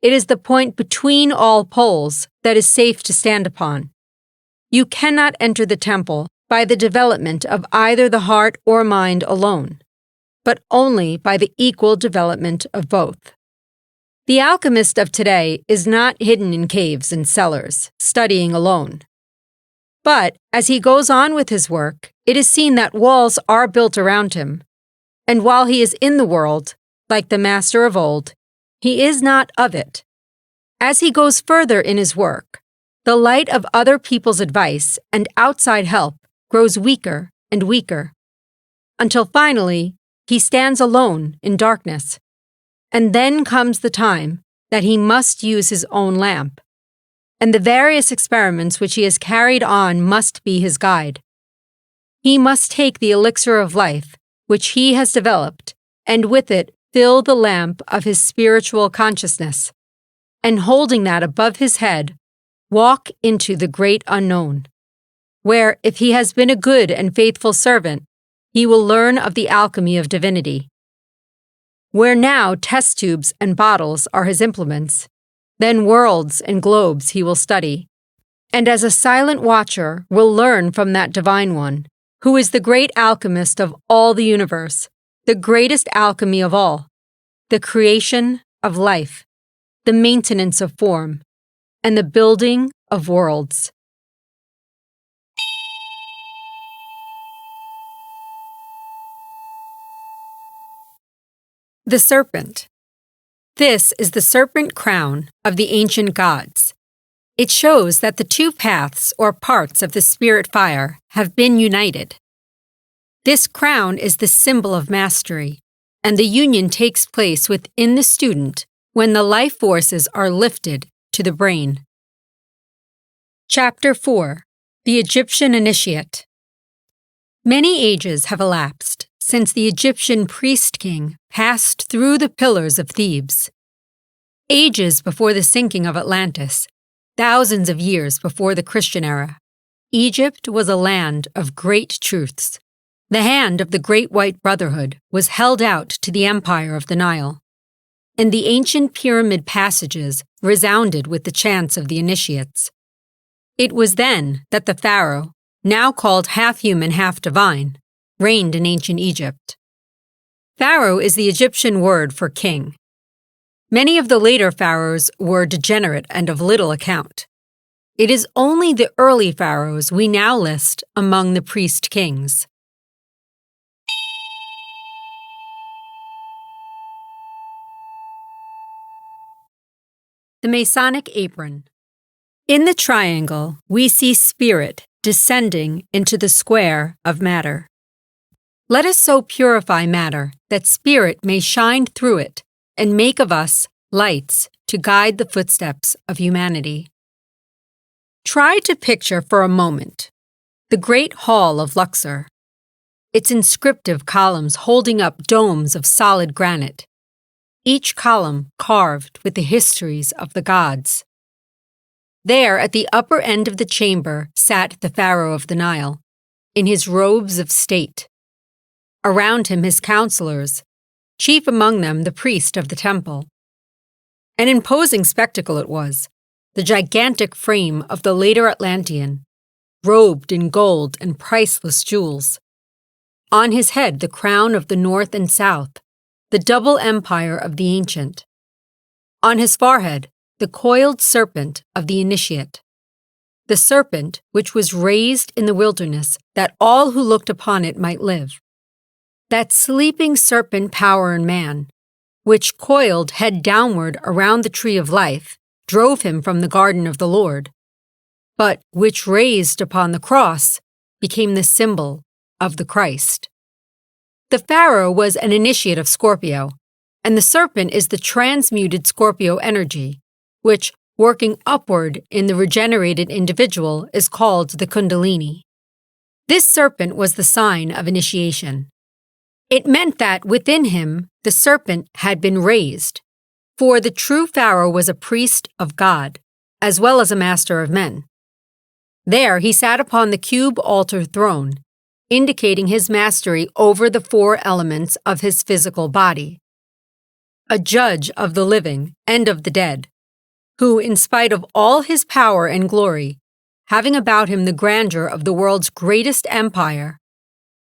It is the point between all poles that is safe to stand upon. You cannot enter the temple by the development of either the heart or mind alone, but only by the equal development of both. The alchemist of today is not hidden in caves and cellars, studying alone. But as he goes on with his work, it is seen that walls are built around him, and while he is in the world, like the master of old, he is not of it. As he goes further in his work, the light of other people's advice and outside help grows weaker and weaker, until finally he stands alone in darkness. And then comes the time that he must use his own lamp, and the various experiments which he has carried on must be his guide. He must take the elixir of life, which he has developed, and with it fill the lamp of his spiritual consciousness, and holding that above his head, walk into the great unknown, where, if he has been a good and faithful servant, he will learn of the alchemy of divinity. Where now test tubes and bottles are his implements, then worlds and globes he will study, and as a silent watcher will learn from that divine one, who is the great alchemist of all the universe, the greatest alchemy of all, the creation of life, the maintenance of form, and the building of worlds. The serpent. This is the serpent crown of the ancient gods. It shows that the two paths or parts of the spirit fire have been united. This crown is the symbol of mastery, and the union takes place within the student when the life forces are lifted to the brain. Chapter 4. The Egyptian Initiate. Many ages have elapsed since the Egyptian priest-king passed through the pillars of Thebes. Ages before the sinking of Atlantis, thousands of years before the Christian era, Egypt was a land of great truths. The hand of the Great White Brotherhood was held out to the empire of the Nile, and the ancient pyramid passages resounded with the chants of the initiates. It was then that the pharaoh, now called half-human, half-divine, reigned in ancient Egypt. Pharaoh is the Egyptian word for king. Many of the later pharaohs were degenerate and of little account. It is only the early pharaohs we now list among the priest kings. The Masonic apron. In the triangle, we see spirit descending into the square of matter. Let us so purify matter that spirit may shine through it and make of us lights to guide the footsteps of humanity. Try to picture for a moment the great hall of Luxor, its inscriptive columns holding up domes of solid granite, each column carved with the histories of the gods. There, at the upper end of the chamber, sat the pharaoh of the Nile, in his robes of state. Around him his counselors, chief among them the priest of the temple. An imposing spectacle it was, the gigantic frame of the later Atlantean, robed in gold and priceless jewels. On his head the crown of the North and South, the double empire of the ancient. On his forehead, the coiled serpent of the initiate. The serpent which was raised in the wilderness that all who looked upon it might live. That sleeping serpent power in man, which coiled head downward around the tree of life, drove him from the garden of the Lord, but which raised upon the cross became the symbol of the Christ. The pharaoh was an initiate of Scorpio, and the serpent is the transmuted Scorpio energy, which, working upward in the regenerated individual, is called the Kundalini. This serpent was the sign of initiation. It meant that within him the serpent had been raised, for the true pharaoh was a priest of God, as well as a master of men. There he sat upon the cube altar throne, indicating his mastery over the four elements of his physical body. A judge of the living and of the dead, who, in spite of all his power and glory, having about him the grandeur of the world's greatest empire,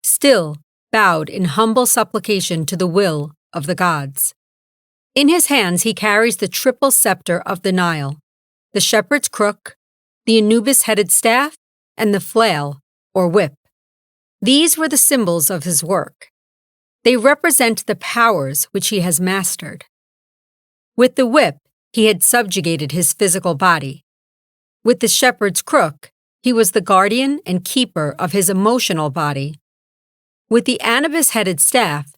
still bowed in humble supplication to the will of the gods. In his hands he carries the triple scepter of the Nile, the shepherd's crook, the Anubis-headed staff, and the flail, or whip. These were the symbols of his work. They represent the powers which he has mastered. With the whip, he had subjugated his physical body. With the shepherd's crook, he was the guardian and keeper of his emotional body. With the anubis-headed staff,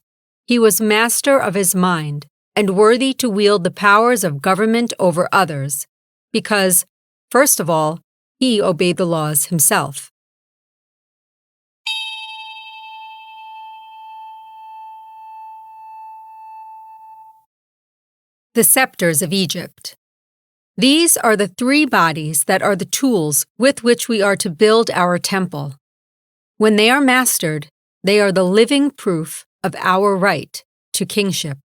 he was master of his mind and worthy to wield the powers of government over others, because, first of all, he obeyed the laws himself. The scepters of Egypt. These are the three bodies that are the tools with which we are to build our temple. When they are mastered, they are the living proof of our right to kingship.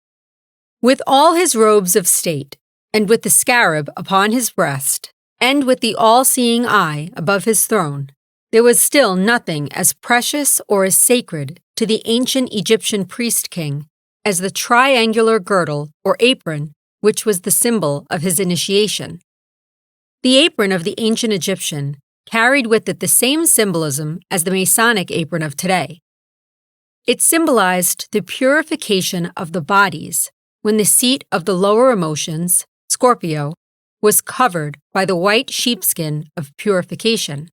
With all his robes of state, and with the scarab upon his breast, and with the all-seeing eye above his throne, there was still nothing as precious or as sacred to the ancient Egyptian priest-king as the triangular girdle or apron which was the symbol of his initiation. The apron of the ancient Egyptian carried with it the same symbolism as the Masonic apron of today. It symbolized the purification of the bodies when the seat of the lower emotions, Scorpio, was covered by the white sheepskin of purification.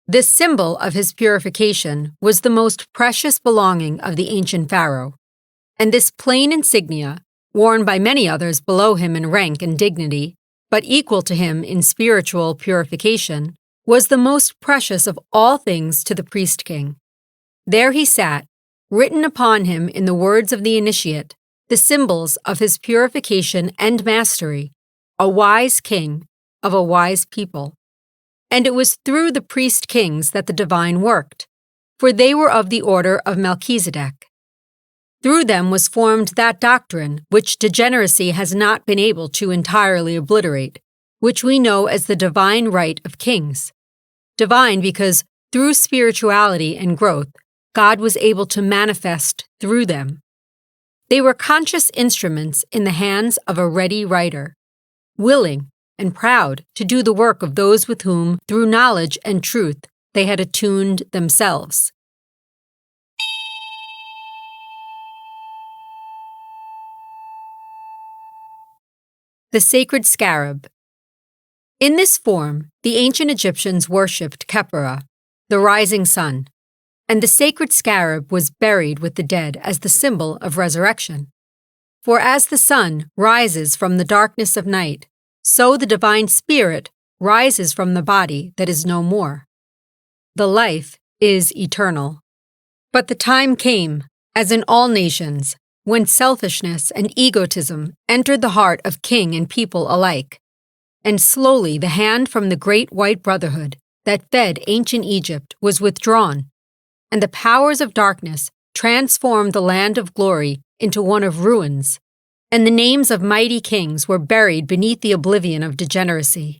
This symbol of his purification was the most precious belonging of the ancient pharaoh, and this plain insignia, worn by many others below him in rank and dignity, but equal to him in spiritual purification, was the most precious of all things to the priest-king. There he sat, written upon him in the words of the initiate, the symbols of his purification and mastery, a wise king of a wise people. And it was through the priest-kings that the divine worked, for they were of the order of Melchizedek. Through them was formed that doctrine which degeneracy has not been able to entirely obliterate, which we know as the divine right of kings. Divine because, through spirituality and growth, God was able to manifest through them. They were conscious instruments in the hands of a ready writer, willing and proud to do the work of those with whom, through knowledge and truth, they had attuned themselves. The sacred scarab. In this form, the ancient Egyptians worshipped Khepera, the rising sun, and the sacred scarab was buried with the dead as the symbol of resurrection. For as the sun rises from the darkness of night, so the divine spirit rises from the body that is no more. The life is eternal. But the time came, as in all nations, when selfishness and egotism entered the heart of king and people alike, and slowly the hand from the great white brotherhood that fed ancient Egypt was withdrawn, and the powers of darkness transformed the land of glory into one of ruins, and the names of mighty kings were buried beneath the oblivion of degeneracy.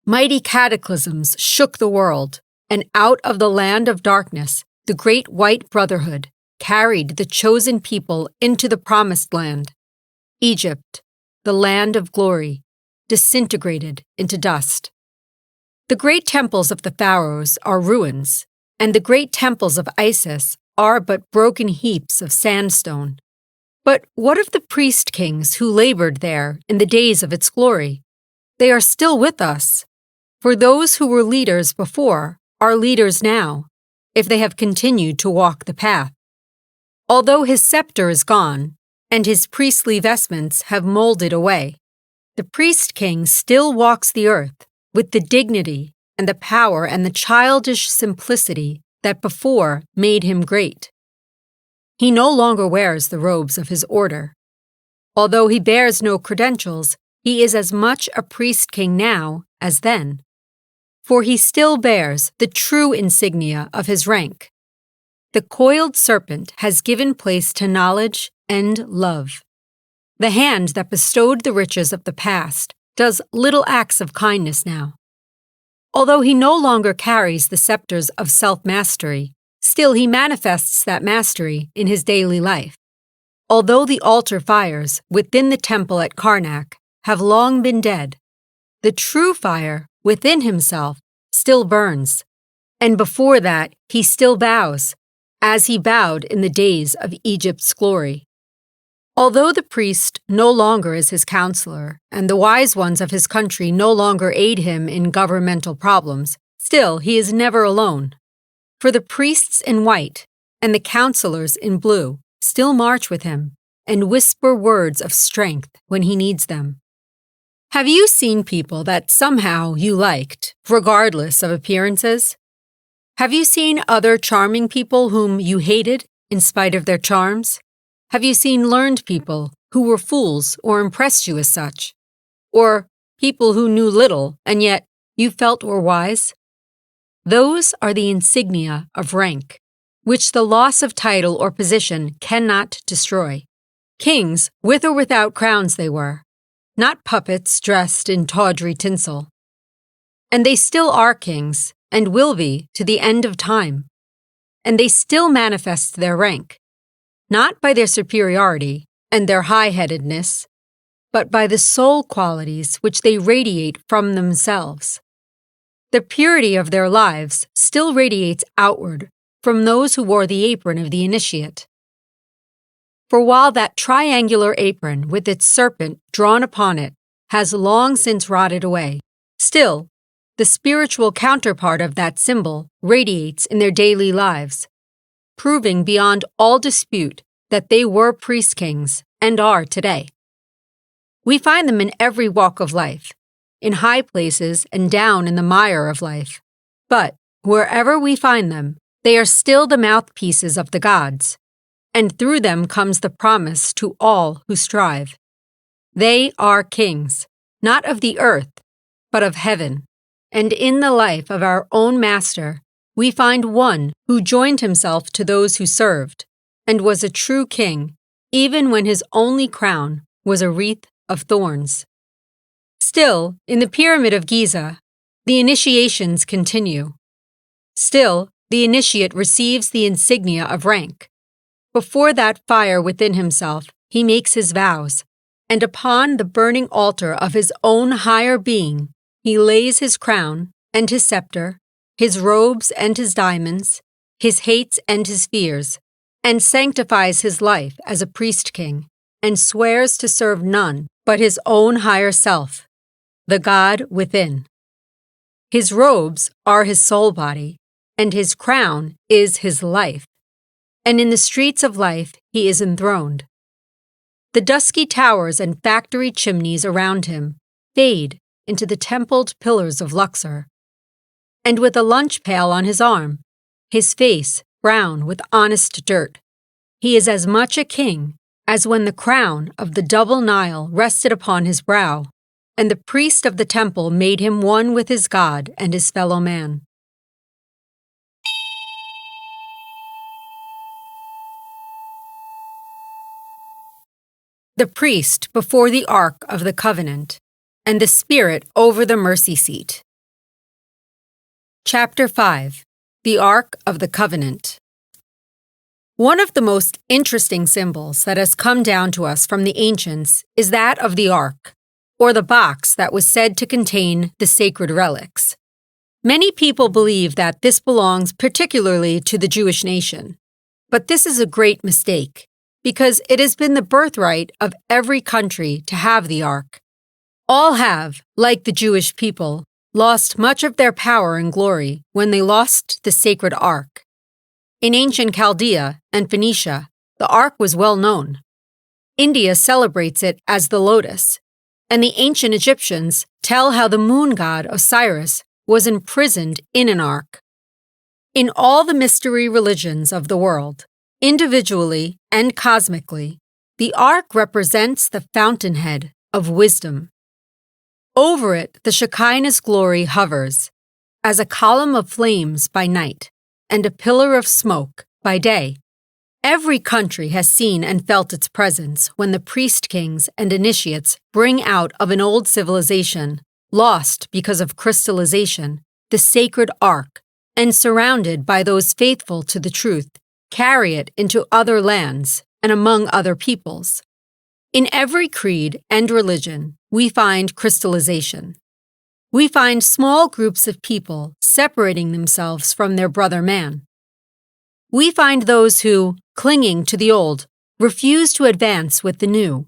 Mighty cataclysms shook the world, and out of the land of darkness, the great white brotherhood carried the chosen people into the promised land. Egypt, the land of glory, disintegrated into dust. The great temples of the pharaohs are ruins, and the great temples of Isis are but broken heaps of sandstone. But what of the priest-kings who labored there in the days of its glory? They are still with us, for those who were leaders before are leaders now, if they have continued to walk the path. Although his scepter is gone, and his priestly vestments have molded away, the priest-king still walks the earth with the dignity and the power and the childish simplicity that before made him great. He no longer wears the robes of his order. Although he bears no credentials, he is as much a priest-king now as then, for he still bears the true insignia of his rank. The coiled serpent has given place to knowledge and love. The hand that bestowed the riches of the past does little acts of kindness now. Although he no longer carries the scepters of self-mastery, still he manifests that mastery in his daily life. Although the altar fires within the temple at Karnak have long been dead, the true fire within himself still burns, and before that he still bows, as he bowed in the days of Egypt's glory. Although the priest no longer is his counselor, and the wise ones of his country no longer aid him in governmental problems, still he is never alone. For the priests in white and the counselors in blue still march with him and whisper words of strength when he needs them. Have you seen people that somehow you liked, regardless of appearances? Have you seen other charming people whom you hated in spite of their charms? Have you seen learned people who were fools or impressed you as such? Or people who knew little and yet you felt were wise? Those are the insignia of rank, which the loss of title or position cannot destroy. Kings, with or without crowns they were, not puppets dressed in tawdry tinsel. And they still are kings, and will be to the end of time. And they still manifest their rank, not by their superiority and their high-headedness, but by the soul qualities which they radiate from themselves. The purity of their lives still radiates outward from those who wore the apron of the initiate. For while that triangular apron with its serpent drawn upon it has long since rotted away, still, the spiritual counterpart of that symbol radiates in their daily lives, proving beyond all dispute that they were priest-kings and are today. We find them in every walk of life, in high places and down in the mire of life. But wherever we find them, they are still the mouthpieces of the gods, and through them comes the promise to all who strive. They are kings, not of the earth, but of heaven. And in the life of our own Master, we find one who joined himself to those who served, and was a true king, even when his only crown was a wreath of thorns. Still, in the Pyramid of Giza, the initiations continue. Still, the initiate receives the insignia of rank. Before that fire within himself, he makes his vows, and upon the burning altar of his own higher being, he lays his crown and his scepter, his robes and his diamonds, his hates and his fears, and sanctifies his life as a priest-king, and swears to serve none but his own higher self, the God within. His robes are his soul body, and his crown is his life, and in the streets of life he is enthroned. The dusky towers and factory chimneys around him fade into the templed pillars of Luxor. And with a lunch pail on his arm, his face brown with honest dirt, he is as much a king as when the crown of the double Nile rested upon his brow, and the priest of the temple made him one with his God and his fellow man. The priest before the Ark of the Covenant, and the Spirit over the mercy seat. Chapter 5. The Ark of the Covenant. One of the most interesting symbols that has come down to us from the ancients is that of the Ark, or the box that was said to contain the sacred relics. Many people believe that this belongs particularly to the Jewish nation, but this is a great mistake, because it has been the birthright of every country to have the Ark. All have, like the Jewish people, lost much of their power and glory when they lost the sacred Ark. In ancient Chaldea and Phoenicia, the Ark was well known. India celebrates it as the lotus, and the ancient Egyptians tell how the moon god Osiris was imprisoned in an ark. In all the mystery religions of the world, individually and cosmically, the Ark represents the fountainhead of wisdom. Over it, the Shekinah's glory hovers, as a column of flames by night and a pillar of smoke by day. Every country has seen and felt its presence when the priest-kings and initiates bring out of an old civilization, lost because of crystallization, the sacred Ark, and surrounded by those faithful to the truth, carry it into other lands and among other peoples. In every creed and religion, we find crystallization. We find small groups of people separating themselves from their brother man. we find those who, clinging to the old, refuse to advance with the new.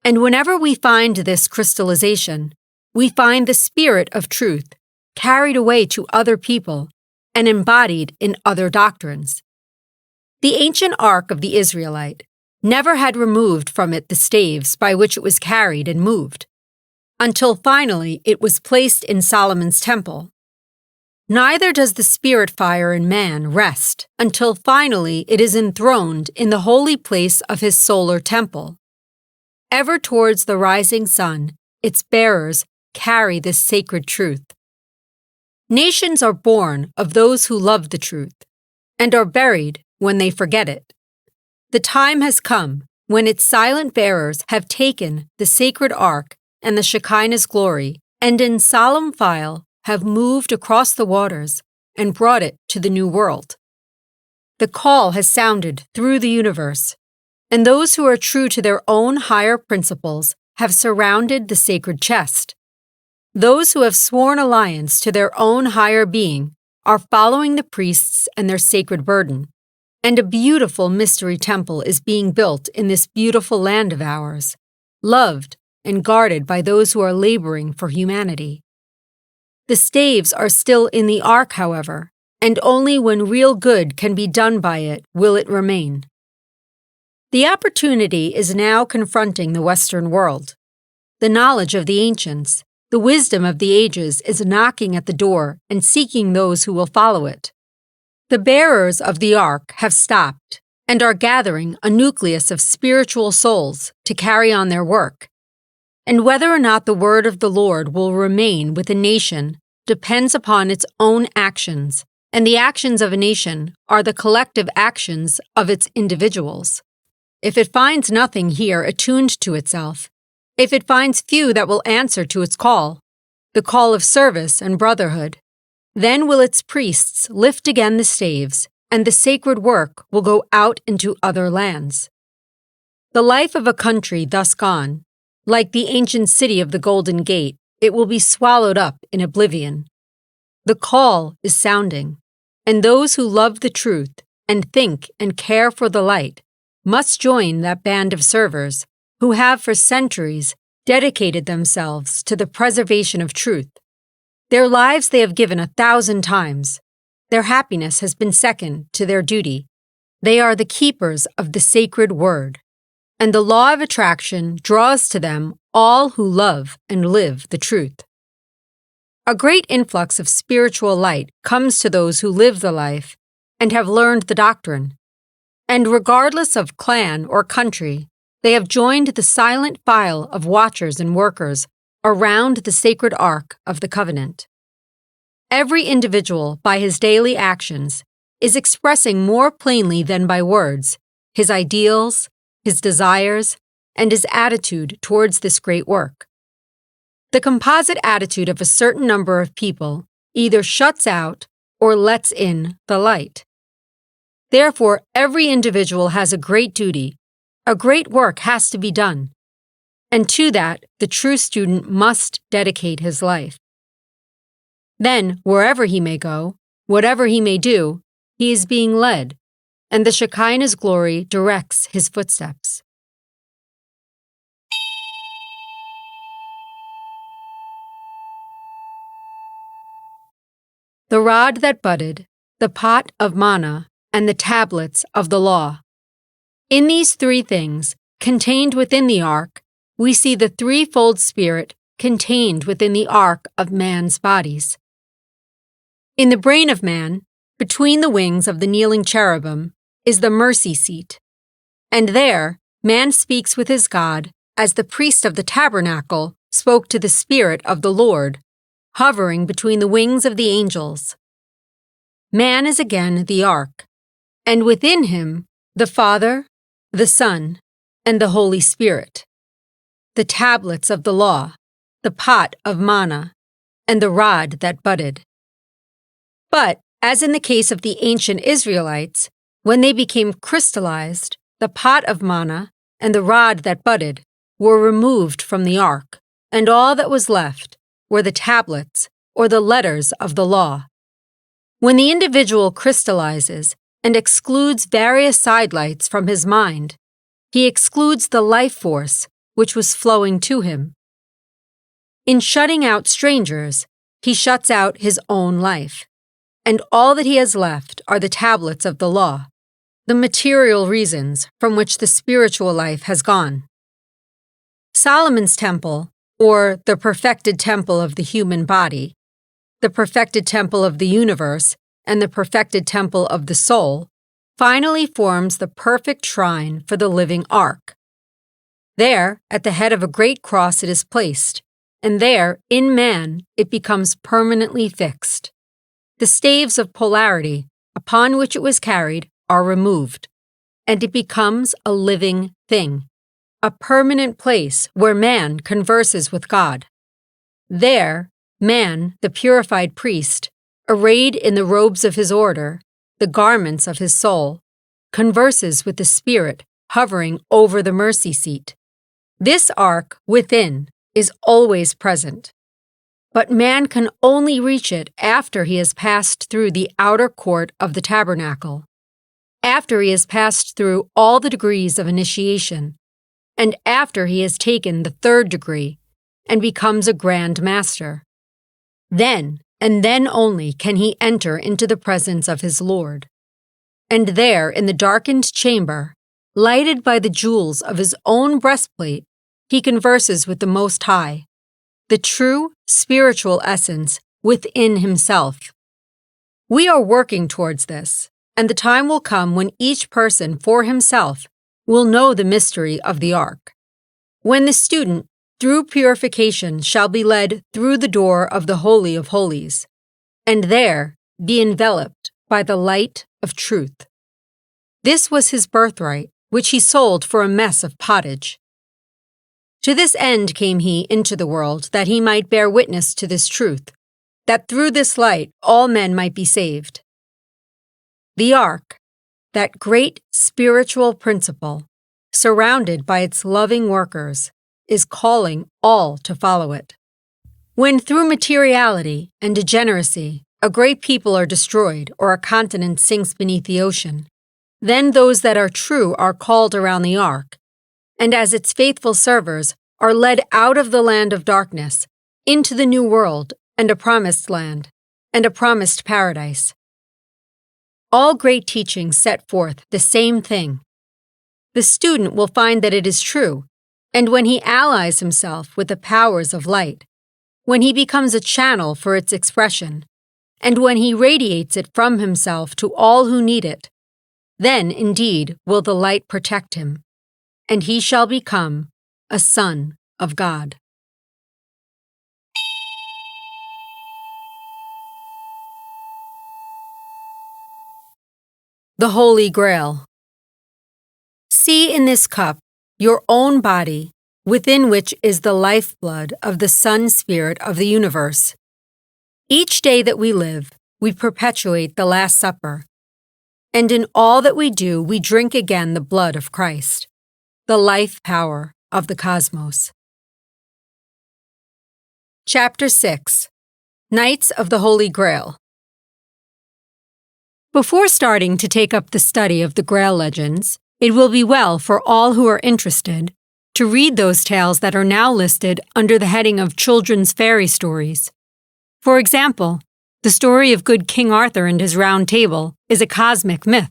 And whenever we find this crystallization, we find the spirit of truth carried away to other people and embodied in other doctrines. The ancient ark of the Israelite never had removed from it the staves by which it was carried and moved, until finally it was placed in Solomon's temple. Neither does the spirit fire in man rest until finally it is enthroned in the holy place of his solar temple. Ever towards the rising sun, its bearers carry this sacred truth. Nations are born of those who love the truth, and are buried when they forget it. The time has come when its silent bearers have taken the sacred ark and the Shekinah's glory, and in solemn file have moved across the waters and brought it to the new world. The call has sounded through the universe, and those who are true to their own higher principles have surrounded the sacred chest. Those who have sworn alliance to their own higher being are following the priests and their sacred burden, and a beautiful mystery temple is being built in this beautiful land of ours, loved and guarded by those who are laboring for humanity. The staves are still in the ark, however, and only when real good can be done by it will it remain. The opportunity is now confronting the Western world. The knowledge of the ancients, the wisdom of the ages is knocking at the door and seeking those who will follow it. The bearers of the ark have stopped and are gathering a nucleus of spiritual souls to carry on their work. And whether or not the word of the Lord will remain with a nation depends upon its own actions, and the actions of a nation are the collective actions of its individuals. If it finds nothing here attuned to itself, if it finds few that will answer to its call, the call of service and brotherhood, then will its priests lift again the staves, and the sacred work will go out into other lands. The life of a country thus gone, like the ancient city of the Golden Gate, it will be swallowed up in oblivion. The call is sounding, and those who love the truth and think and care for the light must join that band of servers who have for centuries dedicated themselves to the preservation of truth. Their lives they have given 1,000 times. Their happiness has been second to their duty. They are the keepers of the sacred word, and the law of attraction draws to them all who love and live the truth. A great influx of spiritual light comes to those who live the life and have learned the doctrine. And regardless of clan or country, they have joined the silent file of watchers and workers around the sacred ark of the covenant. Every individual, by his daily actions, is expressing more plainly than by words his ideals, his desires, and his attitude towards this great work. The composite attitude of a certain number of people either shuts out or lets in the light. Therefore, every individual has a great duty. A great work has to be done, and to that the true student must dedicate his life. Then, wherever he may go, whatever he may do, he is being led, and the Shekinah's glory directs his footsteps. The rod that budded, the pot of manna, and the tablets of the law. In these three things, contained within the ark, we see the threefold spirit contained within the ark of man's bodies. In the brain of man, between the wings of the kneeling cherubim, is the mercy seat, and there man speaks with his God as the priest of the tabernacle spoke to the Spirit of the Lord, hovering between the wings of the angels. Man is again the ark, and within him the Father, the Son, and the Holy Spirit, the tablets of the law, the pot of manna, and the rod that budded. But, as in the case of the ancient Israelites, when they became crystallized, the pot of manna and the rod that budded were removed from the ark, and all that was left were the tablets or the letters of the law. When the individual crystallizes, and excludes various sidelights from his mind. He excludes the life force which was flowing to him. In shutting out strangers, he shuts out his own life, and all that he has left are the tablets of the law, the material reasons from which the spiritual life has gone. Solomon's temple, or the perfected temple of the human body, the perfected temple of the universe, and the perfected temple of the soul, finally forms the perfect shrine for the living ark. There, at the head of a great cross, it is placed, and there, in man, it becomes permanently fixed. The staves of polarity, upon which it was carried, are removed, and it becomes a living thing, a permanent place where man converses with God. There, man, the purified priest, arrayed in the robes of his order, the garments of his soul, converses with the Spirit hovering over the mercy seat. This ark within is always present, but man can only reach it after he has passed through the outer court of the tabernacle, after he has passed through all the degrees of initiation, and after he has taken the third degree and becomes a grand master. Then, and then only, can he enter into the presence of his Lord. And there, in the darkened chamber, lighted by the jewels of his own breastplate, he converses with the Most High, the true spiritual essence within himself. We are working towards this, and the time will come when each person for himself will know the mystery of the ark. When the student, through purification, shall be led through the door of the Holy of Holies, and there be enveloped by the light of truth. This was his birthright, which he sold for a mess of pottage. To this end came he into the world, that he might bear witness to this truth, that through this light all men might be saved. The ark, that great spiritual principle, surrounded by its loving workers, is calling all to follow it. When through materiality and degeneracy a great people are destroyed or a continent sinks beneath the ocean, then those that are true are called around the ark, and as its faithful servers are led out of the land of darkness into the new world and a promised land and a promised paradise. All great teachings set forth the same thing. The student will find that it is true, and when he allies himself with the powers of light, when he becomes a channel for its expression, and when he radiates it from himself to all who need it, then indeed will the light protect him, and he shall become a son of God. The Holy Grail. See in this cup your own body, within which is the lifeblood of the Sun Spirit of the universe. Each day that we live, we perpetuate the Last Supper, and in all that we do, we drink again the blood of Christ, the life power of the cosmos. Chapter 6. Knights of the Holy Grail. Before starting to take up the study of the Grail legends, it will be well for all who are interested to read those tales that are now listed under the heading of children's fairy stories. For example, the story of good King Arthur and his Round Table is a cosmic myth.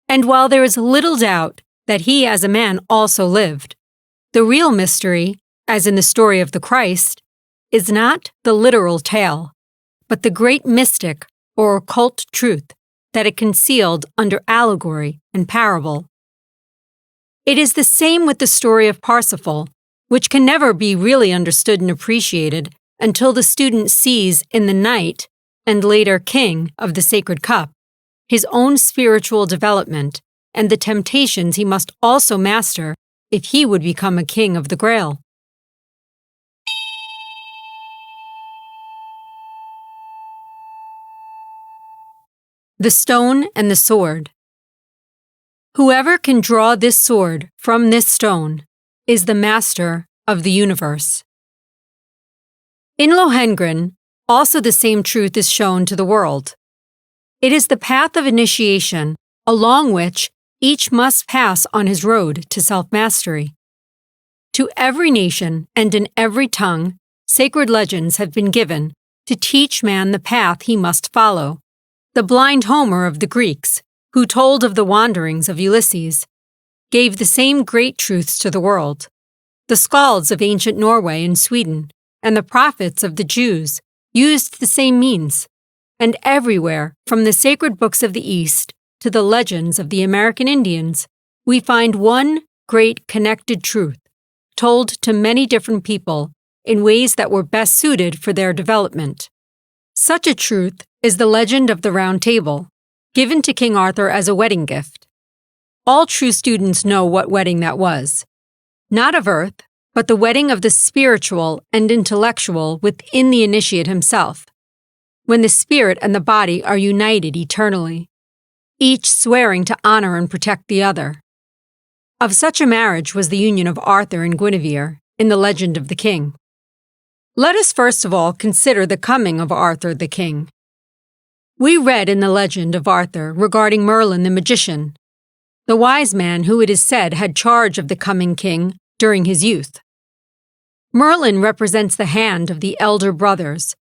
And while there is little doubt that he as a man also lived, the real mystery, as in the story of the Christ, is not the literal tale, but the great mystic or occult truth that it concealed under allegory and parable. It is the same with the story of Parsifal, which can never be really understood and appreciated until the student sees in the knight, and later king, of the sacred cup, his own spiritual development and the temptations he must also master if he would become a king of the Grail. The Stone and the Sword. Whoever can draw this sword from this stone is the master of the universe. In Lohengrin, also the same truth is shown to the world. It is the path of initiation, along which each must pass on his road to self-mastery. To every nation and in every tongue, sacred legends have been given to teach man the path he must follow. The blind Homer of the Greeks, who told of the wanderings of Ulysses, gave the same great truths to the world. The skalds of ancient Norway and Sweden, and the prophets of the Jews, used the same means. And everywhere, from the sacred books of the East to the legends of the American Indians, we find one great connected truth, told to many different people in ways that were best suited for their development. Such a truth is the legend of the Round Table, given to King Arthur as a wedding gift. All true students know what wedding that was. Not of earth, but the wedding of the spiritual and intellectual within the initiate himself, when the spirit and the body are united eternally, each swearing to honor and protect the other. Of such a marriage was the union of Arthur and Guinevere in the legend of the king. Let us first of all consider the coming of Arthur the king. We read in the legend of Arthur regarding Merlin the magician, the wise man who it is said had charge of the coming king during his youth. Merlin represents the hand of the elder brothers,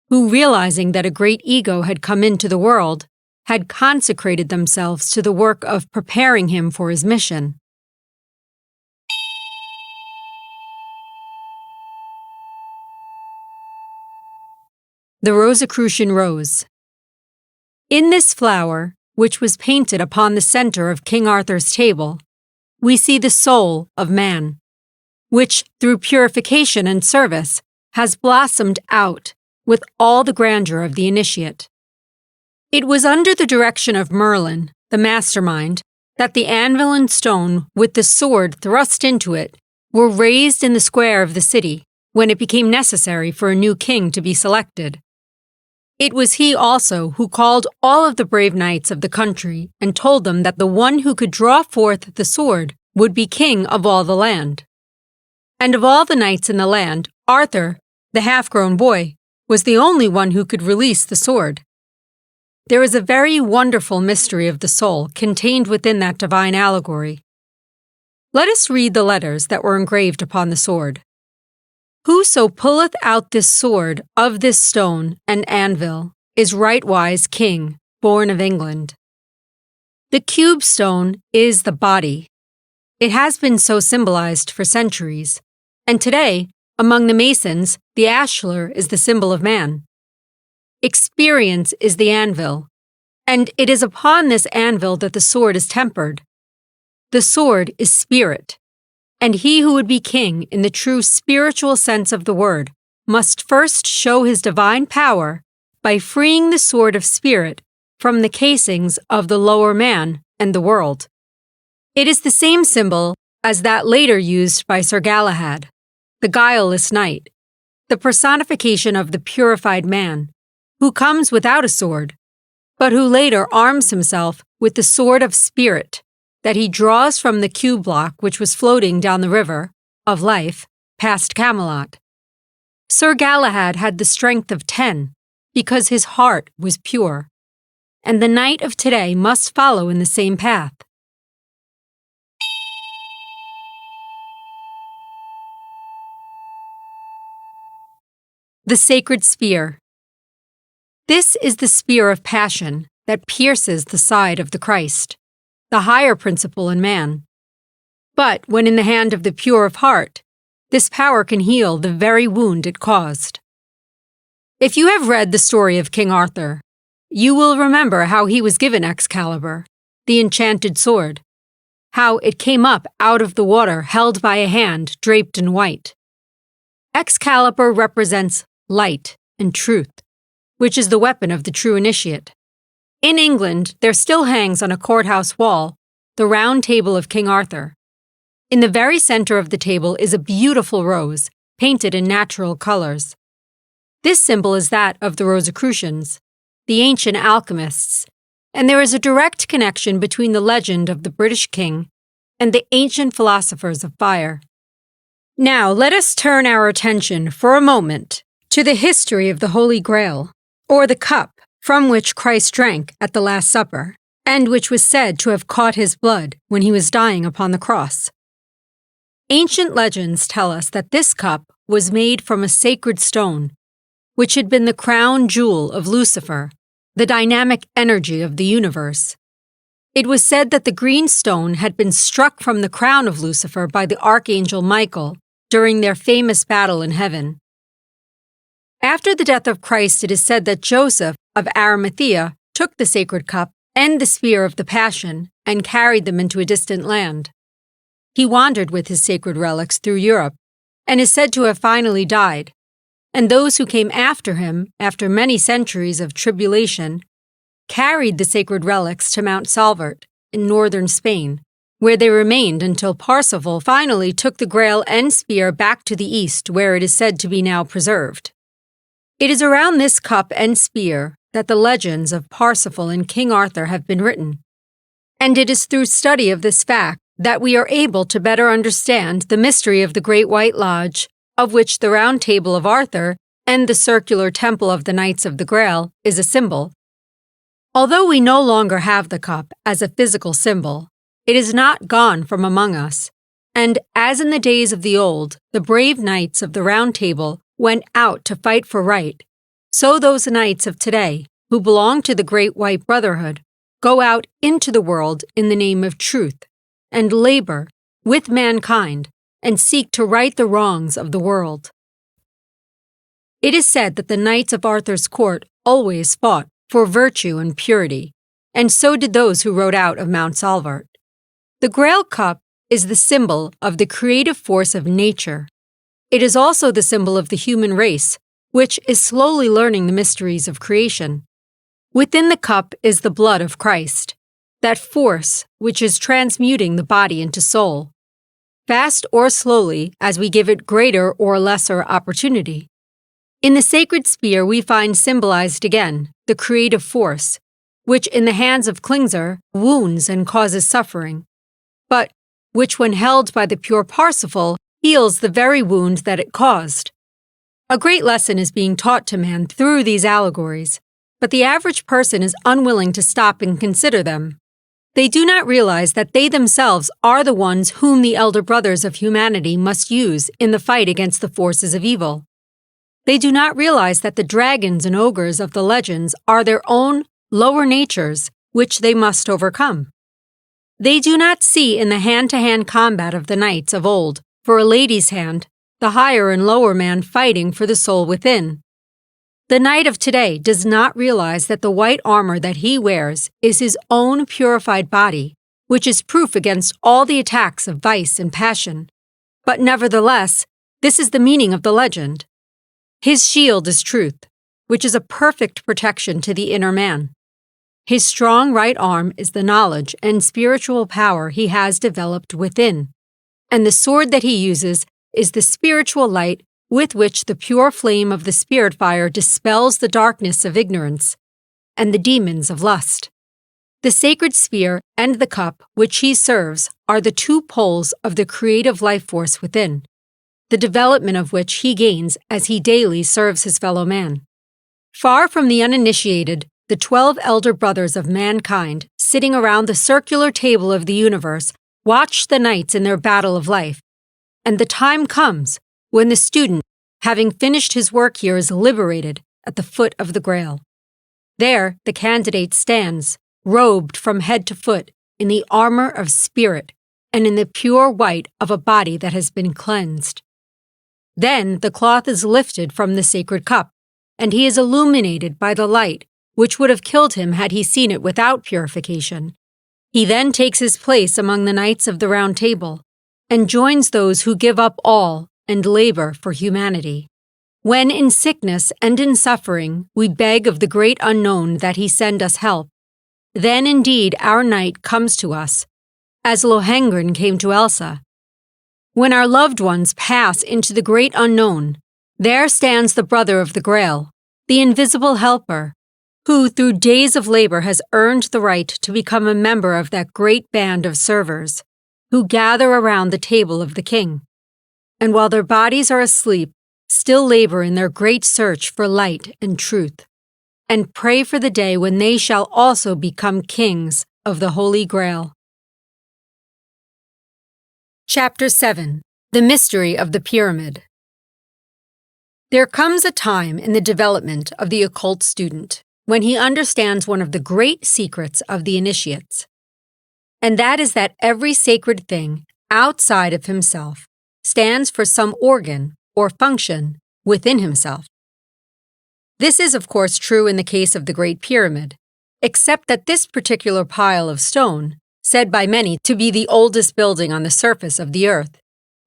who, realizing that a great ego had come into the world, had consecrated themselves to the work of preparing him for his mission. The Rosicrucian Rose. In this flower, which was painted upon the center of King Arthur's table, we see the soul of man, which, through purification and service, has blossomed out with all the grandeur of the initiate. It was under the direction of Merlin, the mastermind, that the anvil and stone with the sword thrust into it were raised in the square of the city when it became necessary for a new king to be selected. It was he also who called all of the brave knights of the country and told them that the one who could draw forth the sword would be king of all the land. And of all the knights in the land, Arthur, the half-grown boy, was the only one who could release the sword. There is a very wonderful mystery of the soul contained within that divine allegory. Let us read the letters that were engraved upon the sword. Whoso pulleth out this sword of this stone and anvil is rightwise king, born of England. The cube stone is the body. It has been so symbolized for centuries, and today, among the Masons, the ashlar is the symbol of man. Experience is the anvil, and it is upon this anvil that the sword is tempered. The sword is spirit, and he who would be king in the true spiritual sense of the word must first show his divine power by freeing the sword of spirit from the casings of the lower man and the world. It is the same symbol as that later used by Sir Galahad, the guileless knight, the personification of the purified man, who comes without a sword, but who later arms himself with the sword of spirit that he draws from the cube block which was floating down the river of life past Camelot. Sir Galahad had the strength of 10 because his heart was pure, and the knight of today must follow in the same path. The sacred spear. This is the spear of passion that pierces the side of the Christ, the higher principle in man. But when in the hand of the pure of heart, this power can heal the very wound it caused. If you have read the story of King Arthur, you will remember how he was given Excalibur, the enchanted sword, how it came up out of the water held by a hand draped in white. Excalibur represents light and truth, which is the weapon of the true initiate. In England, there still hangs on a courthouse wall the Round Table of King Arthur. In the very center of the table is a beautiful rose, painted in natural colors. This symbol is that of the Rosicrucians, the ancient alchemists, and there is a direct connection between the legend of the British king and the ancient philosophers of fire. Now let us turn our attention for a moment to the history of the Holy Grail, or the cup from which Christ drank at the Last Supper, and which was said to have caught his blood when he was dying upon the cross. Ancient legends tell us that this cup was made from a sacred stone, which had been the crown jewel of Lucifer, the dynamic energy of the universe. It was said that the green stone had been struck from the crown of Lucifer by the archangel Michael during their famous battle in heaven. After the death of Christ, it is said that Joseph of Arimathea took the sacred cup and the spear of the Passion and carried them into a distant land. He wandered with his sacred relics through Europe and is said to have finally died, and those who came after him, after many centuries of tribulation, carried the sacred relics to Mount Salvert in northern Spain, where they remained until Parsifal finally took the Grail and spear back to the east, where it is said to be now preserved. It is around this cup and spear that the legends of Parsifal and King Arthur have been written, and it is through study of this fact that we are able to better understand the mystery of the Great White Lodge, of which the Round Table of Arthur and the circular Temple of the Knights of the Grail is a symbol. Although we no longer have the cup as a physical symbol, it is not gone from among us, and as in the days of the old, the brave knights of the Round Table went out to fight for right, so those knights of today, who belong to the Great White Brotherhood, go out into the world in the name of truth, and labor with mankind, and seek to right the wrongs of the world. It is said that the knights of Arthur's court always fought for virtue and purity, and so did those who rode out of Mount Salvert. The Grail Cup is the symbol of the creative force of nature. It is also the symbol of the human race, which is slowly learning the mysteries of creation. Within the cup is the blood of Christ, that force which is transmuting the body into soul, fast or slowly as we give it greater or lesser opportunity. In the sacred spear we find symbolized again the creative force, which in the hands of Klingsor wounds and causes suffering, but which when held by the pure Parsifal heals the very wound that it caused. A great lesson is being taught to man through these allegories, but the average person is unwilling to stop and consider them. They do not realize that they themselves are the ones whom the elder brothers of humanity must use in the fight against the forces of evil. They do not realize that the dragons and ogres of the legends are their own lower natures, which they must overcome. They do not see in the hand-to-hand combat of the knights of old, for a lady's hand, the higher and lower man fighting for the soul within. The knight of today does not realize that the white armor that he wears is his own purified body, which is proof against all the attacks of vice and passion. But nevertheless, this is the meaning of the legend. His shield is truth, which is a perfect protection to the inner man. His strong right arm is the knowledge and spiritual power he has developed within, and the sword that he uses is the spiritual light with which the pure flame of the spirit fire dispels the darkness of ignorance and the demons of lust. The sacred spear and the cup which he serves are the two poles of the creative life force within, the development of which he gains as he daily serves his fellow man. Far from the uninitiated, the 12 elder brothers of mankind, sitting around the circular table of the universe, watch the knights in their battle of life. And the time comes when the student, having finished his work here, is liberated at the foot of the Grail. There, the candidate stands, robed from head to foot in the armor of spirit and in the pure white of a body that has been cleansed. Then the cloth is lifted from the sacred cup, and he is illuminated by the light which would have killed him had he seen it without purification. He then takes his place among the knights of the Round Table, and joins those who give up all and labor for humanity. When in sickness and in suffering we beg of the great unknown that he send us help, then indeed our knight comes to us, as Lohengrin came to Elsa. When our loved ones pass into the great unknown, there stands the brother of the Grail, the invisible helper, who through days of labor has earned the right to become a member of that great band of servers, who gather around the table of the king, and while their bodies are asleep, still labor in their great search for light and truth. and pray for the day when they shall also become kings of the Holy Grail. Chapter 7. The Mystery of the Pyramid. There comes a time in the development of the occult student when he understands one of the great secrets of the initiates, and that is that every sacred thing outside of himself stands for some organ or function within himself. This is, of course, true in the case of the Great Pyramid, except that this particular pile of stone, said by many to be the oldest building on the surface of the earth,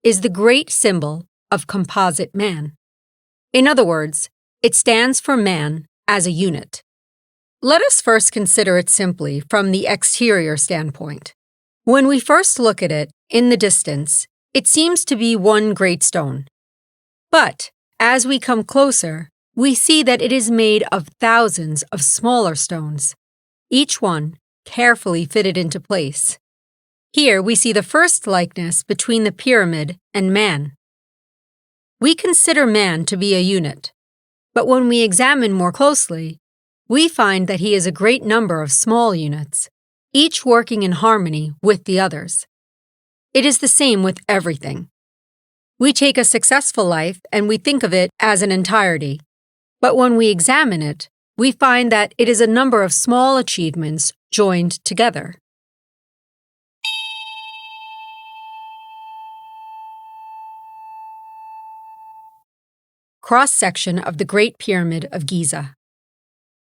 is the great symbol of composite man. In other words, it stands for man as a unit. Let us first consider it simply from the exterior standpoint. When we first look at it in the distance, it seems to be one great stone. But as we come closer, we see that it is made of thousands of smaller stones, each one carefully fitted into place. Here we see the first likeness between the pyramid and man. We consider man to be a unit, but when we examine more closely, we find that he is a great number of small units, each working in harmony with the others. It is the same with everything. We take a successful life and we think of it as an entirety, but when we examine it, we find that it is a number of small achievements joined together. Cross-section of the Great Pyramid of Giza.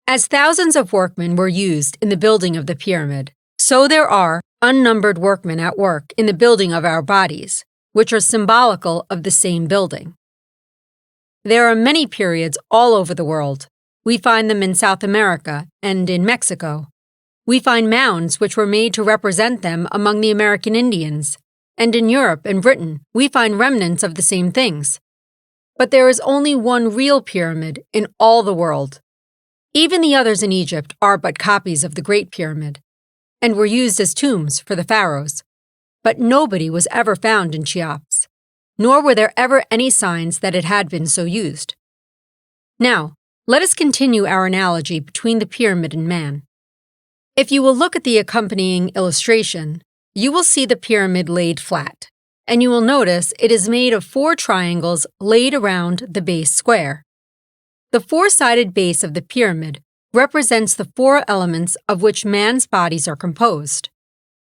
As thousands of workmen were used in the building of the pyramid, so there are unnumbered workmen at work in the building of our bodies, which are symbolical of the same building. There are many periods all over the world. We find them in South America and in Mexico. We find mounds which were made to represent them among the American Indians, and in Europe and Britain we find remnants of the same things. But there is only one real pyramid in all the world. Even the others in Egypt are but copies of the Great Pyramid, and were used as tombs for the pharaohs. But nobody was ever found in Cheops, nor were there ever any signs that it had been so used. Now, let us continue our analogy between the pyramid and man. If you will look at the accompanying illustration, you will see the pyramid laid flat, and you will notice it is made of 4 triangles laid around the base square. The 4-sided base of the pyramid represents the 4 elements of which man's bodies are composed.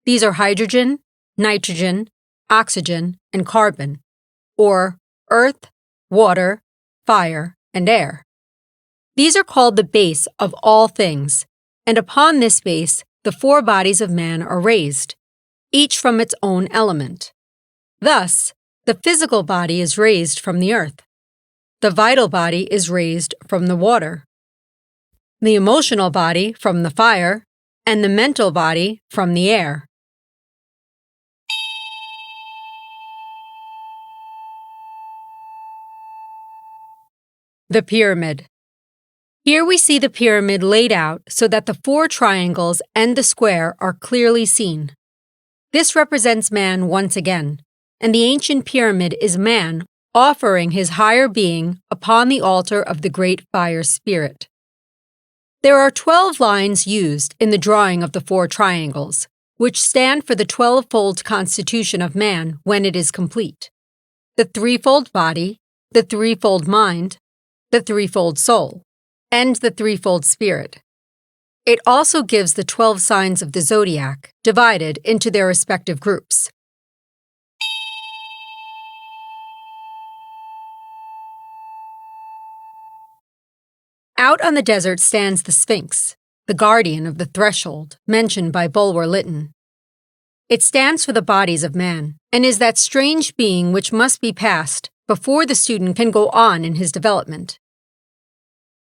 These are hydrogen, nitrogen, oxygen, and carbon, or earth, water, fire, and air. These are called the base of all things, and upon this base the 4 bodies of man are raised, each from its own element. Thus, the physical body is raised from the earth. The vital body is raised from the water. The emotional body from the fire, and the mental body from the air. The pyramid. Here we see the pyramid laid out so that the 4 triangles and the square are clearly seen. This represents man once again, and the ancient pyramid is man offering his higher being upon the altar of the great fire spirit. There are 12 lines used in the drawing of the 4 triangles, which stand for the 12-fold constitution of man when it is complete: the 3-fold body, the 3-fold mind, the 3-fold soul, and the 3-fold spirit. It also gives the 12 signs of the zodiac, divided into their respective groups. Out on the desert stands the Sphinx, the guardian of the threshold, mentioned by Bulwer Lytton. It stands for the bodies of man, and is that strange being which must be passed before the student can go on in his development.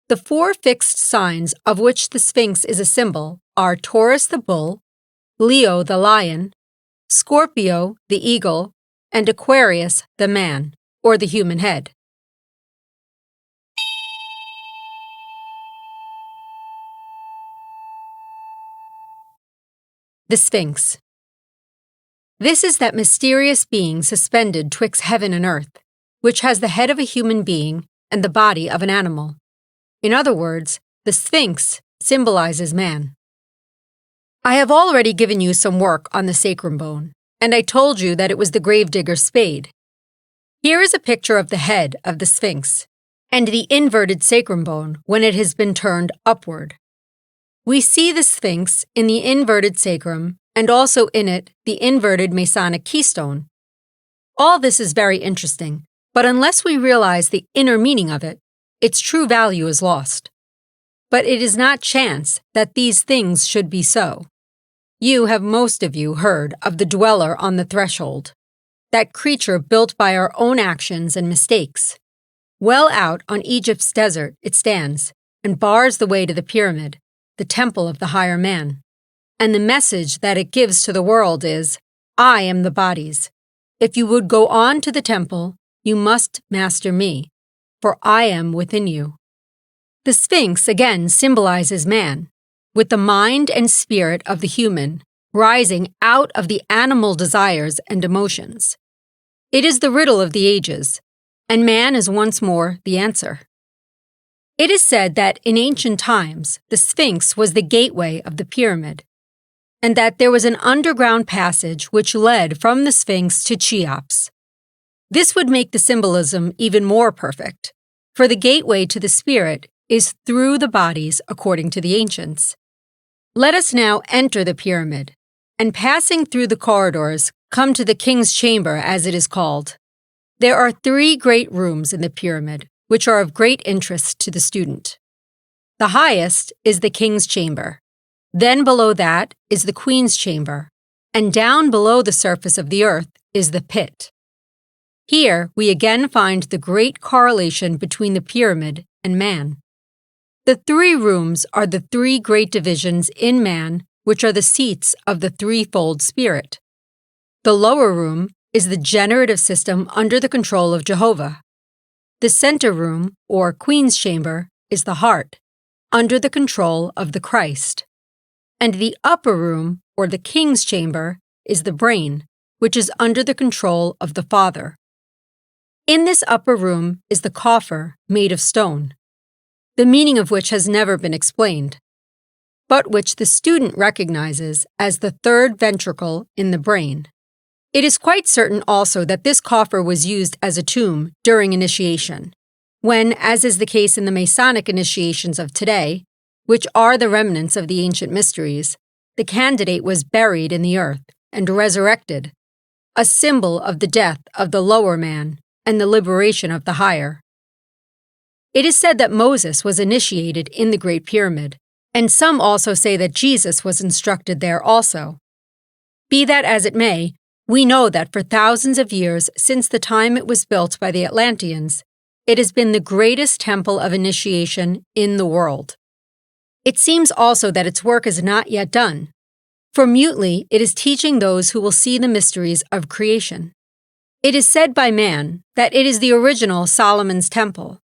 The 4 fixed signs of which the Sphinx is a symbol are Taurus the bull, Leo the lion, Scorpio the eagle, and Aquarius the man, or the human head. The Sphinx. This is that mysterious being suspended twixt heaven and earth, which has the head of a human being and the body of an animal. In other words, the Sphinx symbolizes man. I have already given you some work on the sacrum bone, and I told you that it was the gravedigger's spade. Here is a picture of the head of the Sphinx and the inverted sacrum bone when it has been turned upward. We see the Sphinx in the inverted sacrum and also in it the inverted Masonic keystone. All this is very interesting, but unless we realize the inner meaning of it, its true value is lost. But it is not chance that these things should be so. You have most of you heard of the dweller on the threshold, that creature built by our own actions and mistakes. Well out on Egypt's desert it stands and bars the way to the pyramid, the temple of the higher man. And the message that it gives to the world is, I am the bodies. If you would go on to the temple, you must master me, for I am within you. The Sphinx again symbolizes man, with the mind and spirit of the human rising out of the animal desires and emotions. It is the riddle of the ages, and man is once more the answer. It is said that in ancient times, the Sphinx was the gateway of the pyramid, and that there was an underground passage which led from the Sphinx to Cheops. This would make the symbolism even more perfect, for the gateway to the spirit is through the bodies according to the ancients. Let us now enter the pyramid, and passing through the corridors, come to the king's chamber as it is called. There are 3 great rooms in the pyramid, which are of great interest to the student. The highest is the king's chamber. Then below that is the queen's chamber, and down below the surface of the earth is the pit. Here we again find the great correlation between the pyramid and man. The 3 rooms are the 3 great divisions in man, which are the seats of the threefold spirit. The lower room is the generative system under the control of Jehovah. The center room, or queen's chamber, is the heart, under the control of the Christ. And the upper room, or the king's chamber, is the brain, which is under the control of the Father. In this upper room is the coffer made of stone, the meaning of which has never been explained, but which the student recognizes as the 3rd ventricle in the brain. It is quite certain also that this coffer was used as a tomb during initiation, when, as is the case in the Masonic initiations of today, which are the remnants of the ancient mysteries, the candidate was buried in the earth and resurrected, a symbol of the death of the lower man and the liberation of the higher. It is said that Moses was initiated in the Great Pyramid, and some also say that Jesus was instructed there also. Be that as it may, we know that for thousands of years since the time it was built by the Atlanteans, it has been the greatest temple of initiation in the world. It seems also that its work is not yet done, for mutely it is teaching those who will see the mysteries of creation. It is said by man that it is the original Solomon's temple.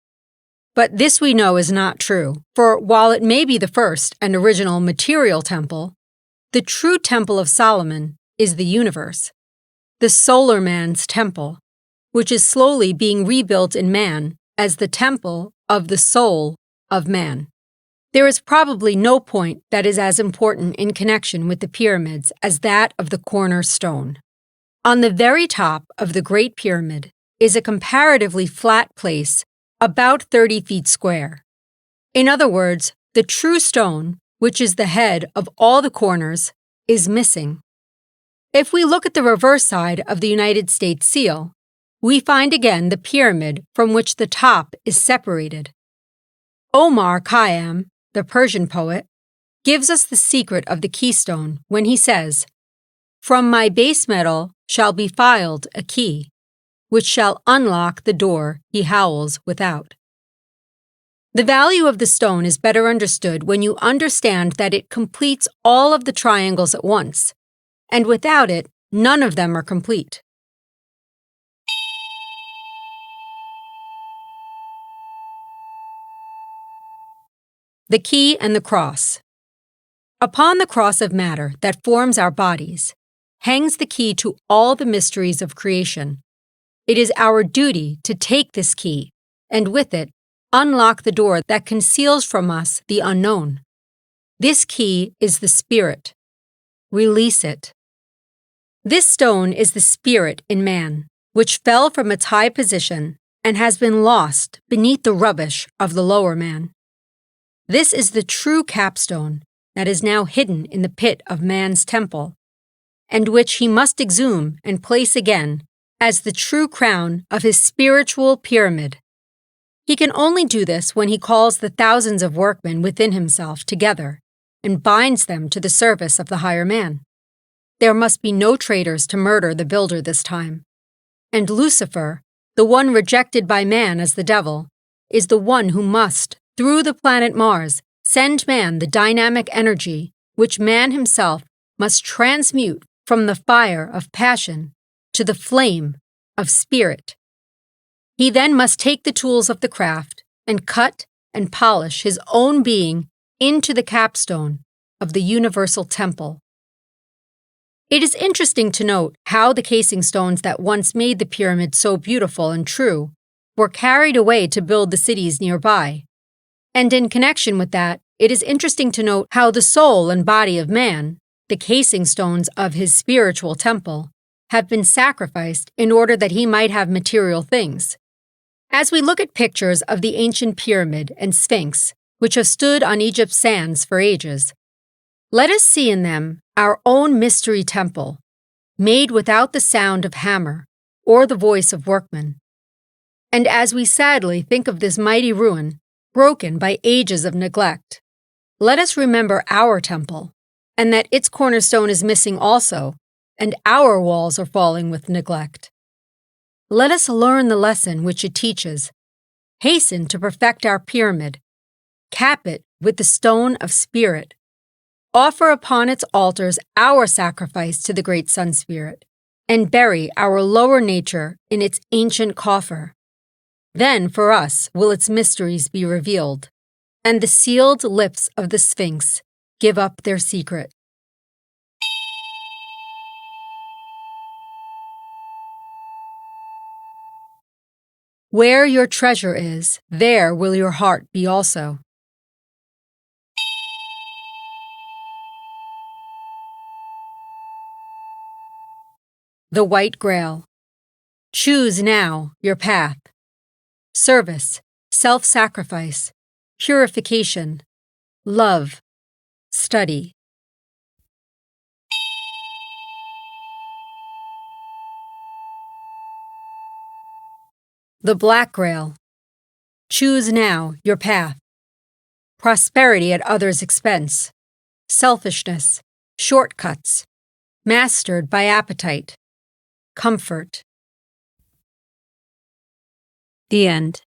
But this we know is not true, for while it may be the first and original material temple, the true temple of Solomon is the universe, the solar man's temple, which is slowly being rebuilt in man as the temple of the soul of man. There is probably no point that is as important in connection with the pyramids as that of the cornerstone. On the very top of the Great Pyramid is a comparatively flat place about 30 feet square. In other words, the true stone, which is the head of all the corners, is missing. If we look at the reverse side of the United States seal, we find again the pyramid from which the top is separated. Omar Khayyam, the Persian poet, gives us the secret of the keystone when he says, "From my base metal shall be filed a key, which shall unlock the door he howls without." The value of the stone is better understood when you understand that it completes all of the triangles at once, and without it, none of them are complete. The key and the cross. Upon the cross of matter that forms our bodies hangs the key to all the mysteries of creation. It is our duty to take this key, and with it, unlock the door that conceals from us the unknown. This key is the spirit. Release it. This stone is the spirit in man, which fell from its high position and has been lost beneath the rubbish of the lower man. This is the true capstone that is now hidden in the pit of man's temple, and which he must exhume and place again as the true crown of his spiritual pyramid. He can only do this when he calls the thousands of workmen within himself together and binds them to the service of the higher man. There must be no traitors to murder the builder this time. And Lucifer, the one rejected by man as the devil, is the one who must, through the planet Mars, send man the dynamic energy which man himself must transmute from the fire of passion to the flame of spirit. He then must take the tools of the craft and cut and polish his own being into the capstone of the universal temple. It is interesting to note how the casing stones that once made the pyramid so beautiful and true were carried away to build the cities nearby. And in connection with that, it is interesting to note how the soul and body of man, the casing stones of his spiritual temple, have been sacrificed in order that he might have material things. As we look at pictures of the ancient pyramid and sphinx, which have stood on Egypt's sands for ages, let us see in them our own mystery temple, made without the sound of hammer or the voice of workman. And as we sadly think of this mighty ruin, broken by ages of neglect, let us remember our temple, and that its cornerstone is missing also, and our walls are falling with neglect. Let us learn the lesson which it teaches, hasten to perfect our pyramid, cap it with the stone of spirit, offer upon its altars our sacrifice to the great Sun Spirit, and bury our lower nature in its ancient coffer. Then for us will its mysteries be revealed, and the sealed lips of the Sphinx give up their secret. Where your treasure is, there will your heart be also. The White Grail. Choose now your path. Service, self-sacrifice, purification, love, study. The Black Grail. Choose now your path. Prosperity at others' expense, selfishness, shortcuts, mastered by appetite, comfort. The end.